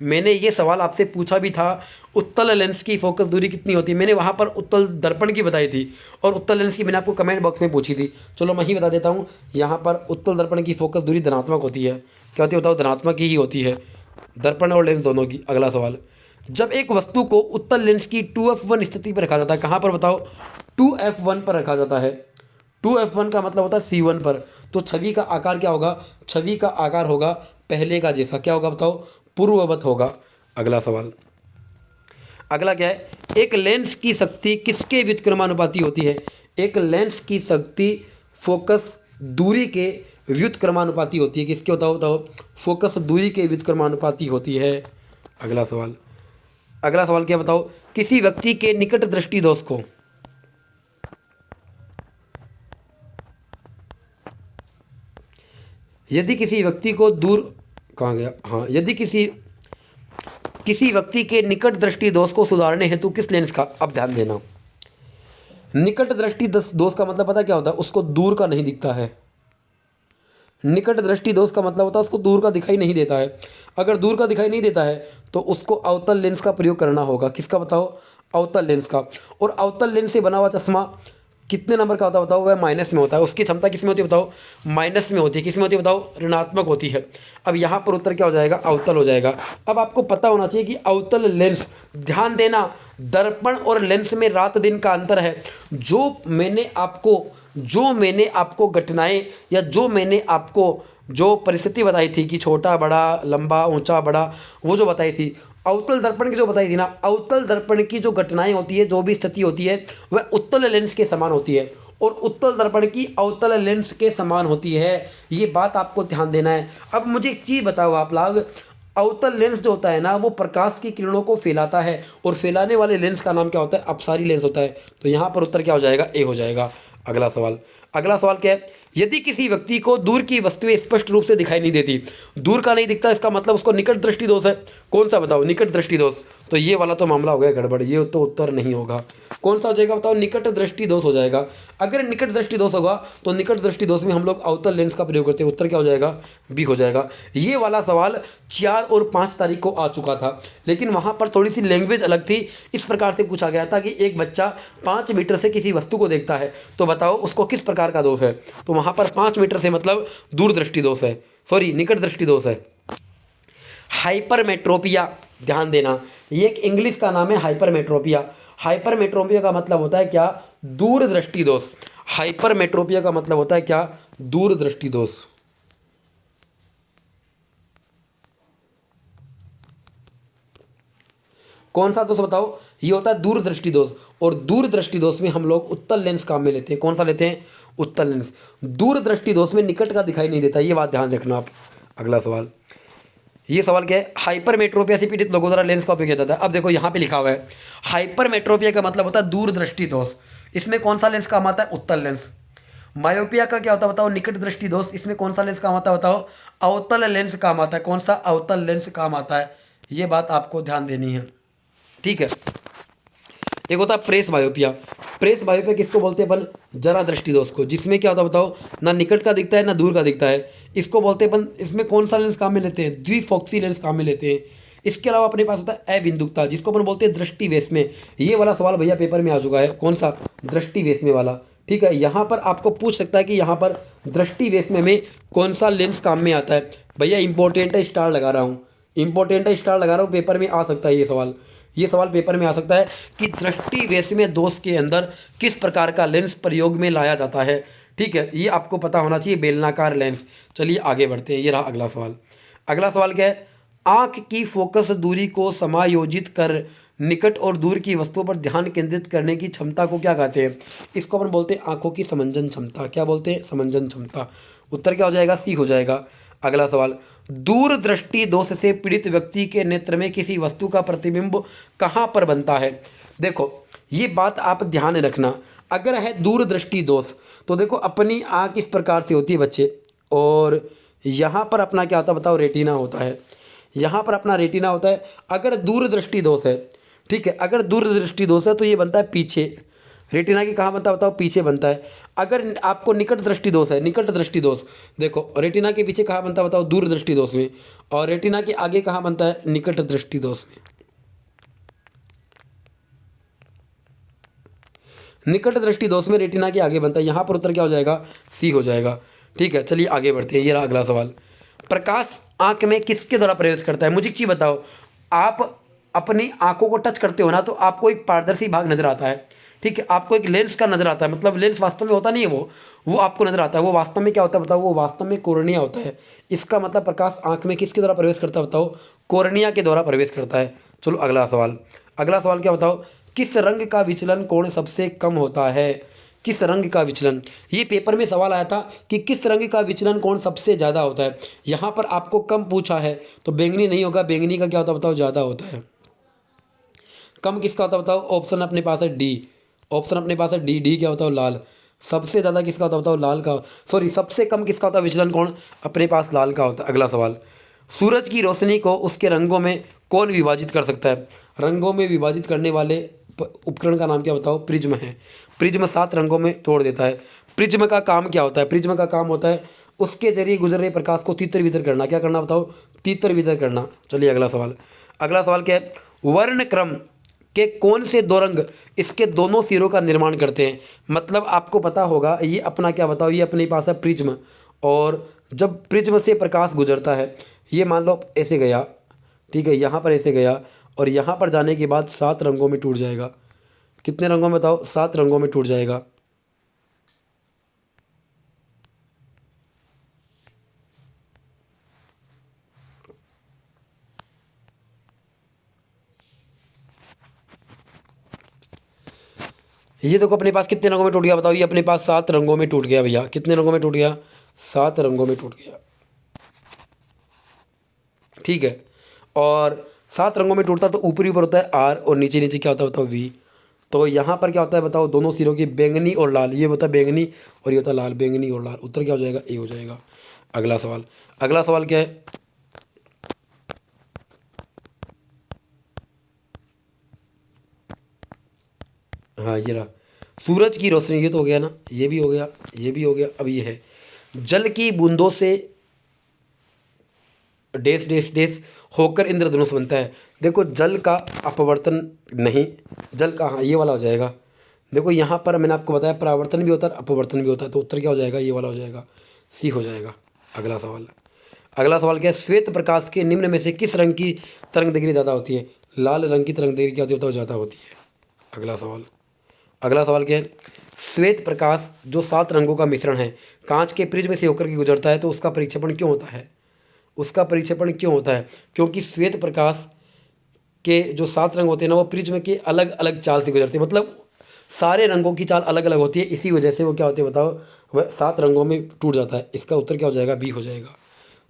Speaker 1: मैंने ये सवाल आपसे पूछा भी था, उत्तल लेंस की फोकस दूरी कितनी होती है। मैंने वहाँ पर उत्तल दर्पण की बताई थी और उत्तल लेंस की मैंने आपको कमेंट बॉक्स में पूछी थी। चलो मैं ही बता देता हूँ। यहाँ पर उत्तल दर्पण की फोकस दूरी धनात्मक होती है। क्या होती है बताओ? धनात्मक ही होती है, दर्पण और लेंस दोनों की। अगला सवाल। जब एक वस्तु को उत्तल लेंस की 2f1 स्थिति पर रखा जाता है, कहाँ पर बताओ, 2f1 पर रखा जाता है। 2f1 का मतलब होता है C1 पर। तो छवि का आकार क्या होगा, छवि का आकार होगा पहले का जैसा, क्या होगा बताओ, पूर्ववत होगा। अगला सवाल, अगला क्या है, एक लेंस की शक्ति किसके व्युत्क्रमानुपाती होती है। एक लेंस की शक्ति फोकस दूरी के व्युत्क्रमानुपाती होती है। किसके होता बताओ, फोकस दूरी के व्युत्क्रमानुपाती होती है। अगला सवाल, अगला सवाल क्या बताओ, किसी व्यक्ति के निकट दृष्टि दोष को, यदि किसी व्यक्ति को दूर, कहाँ गया, हाँ, यदि किसी व्यक्ति के निकट दृष्टि दोष को सुधारने हेतु किस लेंस का, अब ध्यान देना, निकट दृष्टि दोष का मतलब पता क्या होता है, उसको दूर का नहीं दिखता है। निकट दृष्टि दोष का मतलब होता है उसको दूर का दिखाई नहीं देता है। अगर दूर का दिखाई नहीं देता है तो उसको अवतल लेंस का प्रयोग करना होगा। किसका बताओ, अवतल लेंस का। और अवतल लेंस से बना हुआ चश्मा कितने नंबर का होता है बताओ, वह माइनस में होता है। उसकी क्षमता किस में होती है बताओ, माइनस में होती है। किस में होती है बताओ, ऋणात्मक होती है। अब यहाँ पर उत्तर क्या हो जाएगा, अवतल हो जाएगा। अब आपको पता होना चाहिए कि अवतल लेंस, ध्यान देना, दर्पण और लेंस में रात दिन का अंतर है। जो मैंने आपको घटनाएं या जो मैंने आपको जो परिस्थिति बताई थी कि छोटा बड़ा, लंबा ऊंचा बड़ा, वो जो बताई थी, अवतल दर्पण की जो बताई थी ना, अवतल दर्पण की जो घटनाएं होती है, जो भी स्थिति होती है, वह उत्तल लेंस के समान होती है और उत्तल दर्पण की अवतल लेंस के समान होती है। ये बात आपको ध्यान देना है। अब मुझे एक चीज़ बताओ आप लोग, अवतल लेंस जो होता है ना, वो प्रकाश की किरणों को फैलाता है और फैलाने वाले लेंस का नाम क्या होता है, अपसारी लेंस होता है। तो यहाँ पर उत्तर क्या हो जाएगा, ए हो जाएगा। अगला सवाल, अगला सवाल क्या है, यदि किसी व्यक्ति को दूर की वस्तुएं स्पष्ट रूप से दिखाई नहीं देती, दूर का नहीं दिखता, इसका मतलब उसको निकट दृष्टि दोष है। कौन सा बताओ, निकट दृष्टि दोष। तो ये वाला तो मामला हो गया गड़बड़, ये तो उत्तर नहीं होगा। कौन सा हो जाएगा बताओ, निकट दृष्टि दोष हो जाएगा। अगर निकट दृष्टि दोष होगा तो निकट दृष्टि दोष में हम लोग अवतल लेंस का प्रयोग करते हैं। उत्तर क्या हो जाएगा, बी हो जाएगा। ये वाला सवाल 4 और 5 तारीख को आ चुका था, लेकिन वहाँ पर थोड़ी सी लैंग्वेज अलग थी। इस प्रकार से पूछा गया था कि एक बच्चा 5 मीटर से किसी वस्तु को देखता है, तो बताओ उसको किस प्रकार का दोष है। तो वहाँ पर 5 मीटर से मतलब दूरदृष्टि दोष है, सॉरी निकट दृष्टि दोष है। हाइपरमेट्रोपिया, ध्यान देना, ये एक इंग्लिश का नाम है हाइपरमेट्रोपिया। हाइपरमेट्रोपिया का मतलब होता है क्या, दूरदृष्टि दोष। हाइपरमेट्रोपिया का मतलब होता है क्या, दूरदृष्टि दोष। कौन सा दोष बताओ, ये होता है दूरदृष्टि दोष। और दूरदृष्टि दोष में हम लोग उत्तल लेंस काम में लेते हैं। कौन सा लेते हैं, उत्तल लेंस। दूरदृष्टि दोष में निकट का दिखाई नहीं देता, ये बात ध्यान रखना आप। अगला सवाल, ये सवाल क्या है, हाइपरमेट्रोपिया से पीड़ित लोगों द्वारा लेंस का उपयोग किया जाता है। अब देखो यहाँ पे लिखा हुआ है हाइपरमेट्रोपिया का मतलब होता है दूरदृष्टि दोष। इसमें कौन सा लेंस काम आता है, उत्तल लेंस। मायोपिया का क्या होता है बताओ, निकट दृष्टि दोष। इसमें कौन सा लेंस काम आता है बताओ, अवतल लेंस काम आता है। कौन सा, अवतल लेंस काम आता है। ये बात आपको ध्यान देनी है, ठीक है। एक होता है प्रेस बायोपिया। प्रेस बायोपिया किसको बोलते हैं अपन, जरा दृष्टि दोष को, जिसमें क्या होता है बताओ, ना निकट का दिखता है ना दूर का दिखता है। इसको बोलते हैं अपन, इसमें कौन सा लेंस काम में लेते हैं, द्विफोक्सी लेंस काम में लेते हैं। इसके अलावा अपने पास होता है अबिंदुकता, जिसको अपन बोलते हैं दृष्टि वैषम्य। ये वाला सवाल भैया पेपर में आ चुका है, कौन सा, दृष्टि वैषम्य वाला, ठीक है। यहाँ पर आपको पूछ सकता है कि यहाँ पर दृष्टि वैषम्य में कौन सा लेंस काम में आता है। भैया इंपॉर्टेंट है, स्टार लगा रहा हूँ, इंपॉर्टेंट है, स्टार लगा रहा हूँ, पेपर में आ सकता है ये सवाल। ये सवाल पेपर में आ सकता है कि दृष्टि वैषम्य दोष के अंदर किस प्रकार का लेंस प्रयोग में लाया जाता है, ठीक है। ये आपको पता होना चाहिए, बेलनाकार लेंस। चलिए आगे बढ़ते हैं, ये रहा अगला सवाल। अगला सवाल क्या है, आँख की फोकस दूरी को समायोजित कर निकट और दूर की वस्तुओं पर ध्यान केंद्रित करने की क्षमता को क्या कहते हैं। इसको अपन बोलते हैं आँखों की समंजन क्षमता। क्या बोलते हैं, समंजन क्षमता। उत्तर क्या हो जाएगा, सी हो जाएगा। अगला सवाल, दूरदृष्टि दोष से पीड़ित व्यक्ति के नेत्र में किसी वस्तु का प्रतिबिंब कहाँ पर बनता है। देखो ये बात आप ध्यान रखना, अगर है दूरदृष्टि दोष तो देखो अपनी आँख इस प्रकार से होती है बच्चे, और यहाँ पर अपना क्या होता है बताओ, रेटिना होता है। यहाँ पर अपना रेटिना होता है। अगर दूरदृष्टि दोष है, ठीक है, अगर दूरदृष्टि दोष है तो ये बनता है पीछे, रेटिना की कहाँ बनता है बताओ, पीछे बनता है। अगर आपको निकट दृष्टि दोष है, निकट दृष्टि दोष, देखो रेटिना के पीछे कहाँ बनता है बताओ, दूर दृष्टि दोष में। और रेटिना के आगे कहाँ बनता है, निकट दृष्टि दोष में। निकट दृष्टि दोष में रेटिना के आगे बनता है। यहाँ पर उत्तर क्या हो जाएगा, सी हो जाएगा, ठीक है। चलिए आगे बढ़ते हैं, ये रहा अगला सवाल। प्रकाश आँख में किसके द्वारा प्रवेश करता है। मुझे एक चीज़ बताओ, आप अपनी आंखों को टच करते हो ना तो आपको एक पारदर्शी भाग नजर आता है। ठीक है, आपको एक लेंस का नजर आता है, मतलब लेंस वास्तव में होता नहीं है वो आपको नजर आता है। वो वास्तव में क्या होता है बताओ? वो वास्तव में कोर्निया होता है। इसका मतलब प्रकाश आंख में किसके द्वारा प्रवेश करता है बताओ? कोर्निया के द्वारा प्रवेश करता है। चलो अगला सवाल। अगला सवाल क्या बताओ? किस रंग का विचलन कोण सबसे कम होता है? किस रंग का विचलन? ये पेपर में सवाल आया था कि किस रंग का विचलन कोण सबसे ज़्यादा होता है। यहाँ पर आपको कम पूछा है तो बैंगनी नहीं होगा, बैंगनी का क्या होता है बताओ? ज़्यादा होता है। कम किसका होता है बताओ? ऑप्शन अपने पास है डी। ऑप्शन अपने पास है डी। डी क्या होता है? लाल। सबसे ज़्यादा किसका होता है बताओ? लाल का। सॉरी, सबसे कम किसका होता है विचलन कोण? अपने पास लाल का होता है। अगला सवाल। सूरज की रोशनी को उसके रंगों में कौन विभाजित कर सकता है? रंगों में विभाजित करने वाले उपकरण का नाम क्या बताओ? प्रिज्म है। प्रिज्म 7 रंगों में तोड़ देता है। प्रिज्म का काम क्या होता है? प्रिज्म का काम होता है उसके जरिए गुजर रहे प्रकाश को तितर बितर करना। क्या करना बताओ? तितर बितर करना। चलिए अगला सवाल। अगला सवाल क्या है? वर्ण क्रम के कौन से दो रंग इसके दोनों सिरों का निर्माण करते हैं? मतलब आपको पता होगा ये अपना क्या बताओ? ये अपने पास है प्रिज्म, और जब प्रिज्म से प्रकाश गुजरता है, ये मान लो ऐसे गया, ठीक है, यहाँ पर ऐसे गया और यहाँ पर जाने के बाद 7 रंगों में टूट जाएगा। कितने रंगों में बताओ? 7 रंगों में टूट जाएगा। ये देखो अपने पास कितने रंगों में टूट गया बताओ? ये अपने पास 7 रंगों में टूट गया भैया। कितने रंगों में टूट गया? 7 रंगों में टूट गया। ठीक है, और 7 रंगों में टूटता तो ऊपरी ऊपर होता है आर और नीचे नीचे क्या होता है बताओ? वी। तो यहाँ पर क्या होता है बताओ? दोनों सिरों की बैंगनी और लाल, ये होता है बैंगनी और ये होता है लाल। बैंगनी और लाल, उत्तर क्या हो जाएगा? ए हो जाएगा। अगला सवाल। अगला सवाल क्या है? हाँ ये रहा। सूरज की रोशनी, ये तो हो गया ना, ये भी हो गया, ये भी हो गया। अब ये है जल की बूंदों से डैश डैश डैश होकर इंद्रधनुष बनता है। देखो जल का अपवर्तन नहीं, जल का, हाँ ये वाला हो जाएगा। देखो यहाँ पर मैंने आपको बताया परावर्तन भी होता है अपवर्तन भी होता है, तो उत्तर क्या हो जाएगा? ये वाला हो जाएगा, सी हो जाएगा। अगला सवाल। अगला सवाल क्या है? श्वेत प्रकाश के निम्न में से किस रंग की तरंग दैर्घ्य ज़्यादा होती है? लाल रंग की तरंग दैर्घ्य क्या होती है बताओ? ज़्यादा होती है। अगला सवाल। अगला सवाल क्या है? श्वेत प्रकाश जो 7 रंगों का मिश्रण है कांच के प्रिज्म से होकर के गुजरता है, तो उसका परिक्षेपण क्यों होता है? उसका परिक्षेपण क्यों होता है? क्योंकि श्वेत प्रकाश के जो 7 रंग होते हैं ना, वो प्रिज्म के अलग अलग चाल से गुजरते हैं, मतलब सारे रंगों की चाल अलग अलग होती है, इसी वजह से वो क्या होते हैं बताओ? वह 7 रंगों में टूट जाता है। इसका उत्तर क्या हो जाएगा? बी हो जाएगा।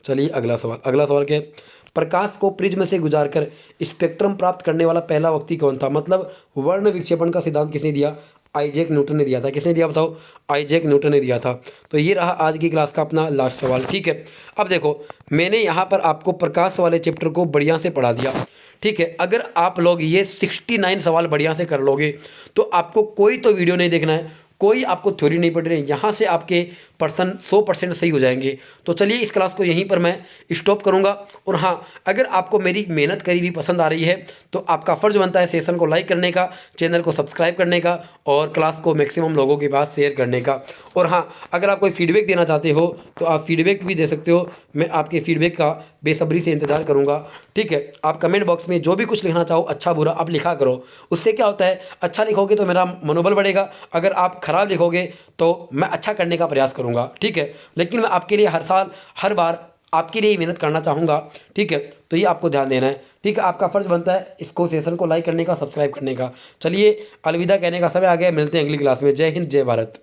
Speaker 1: चलिए अगला सवाल। अगला सवाल क्या है? प्रकाश को प्रिज्म से गुजारकर स्पेक्ट्रम प्राप्त करने वाला पहला व्यक्ति कौन था? मतलब वर्ण विक्षेपण का सिद्धांत किसने दिया? आइजैक न्यूटन ने दिया था। किसने दिया बताओ? आइजैक न्यूटन ने दिया था। तो ये रहा आज की क्लास का अपना लास्ट सवाल। ठीक है, अब देखो मैंने यहाँ पर आपको प्रकाश वाले चैप्टर को बढ़िया से पढ़ा दिया। ठीक है, अगर आप लोग ये 69 सवाल बढ़िया से कर लोगे तो आपको कोई तो वीडियो नहीं देखना है, कोई आपको थ्योरी नहीं पढ़ रही है, यहाँ से आपके पर्सन 100% सही हो जाएंगे। तो चलिए इस क्लास को यहीं पर मैं स्टॉप करूँगा। और हाँ, अगर आपको मेरी मेहनत करी हुई पसंद आ रही है तो आपका फ़र्ज़ बनता है सेशन को लाइक करने का, चैनल को सब्सक्राइब करने का और क्लास को मैक्सिमम लोगों के पास शेयर करने का। और हाँ, अगर आप कोई फीडबैक देना चाहते हो तो आप फीडबैक भी दे सकते हो। मैं आपके फीडबैक का बेसब्री से इंतज़ार करूँगा। ठीक है, आप कमेंट बॉक्स में जो भी कुछ लिखना चाहो अच्छा बुरा आप लिखा करो। उससे क्या होता है, अच्छा लिखोगे तो मेरा मनोबल बढ़ेगा, अगर आप खराब लिखोगे तो मैं अच्छा करने का प्रयास करूँगा। ठीक है, लेकिन मैं आपके लिए हर साल हर बार आपके लिए मेहनत करना चाहूँगा। ठीक है, तो ये आपको ध्यान देना है। ठीक है, आपका फ़र्ज़ बनता है इसको सेशन को लाइक करने का, सब्सक्राइब करने का। चलिए अलविदा कहने का समय आ गया, मिलते हैं अगली क्लास में। जय हिंद, जय भारत।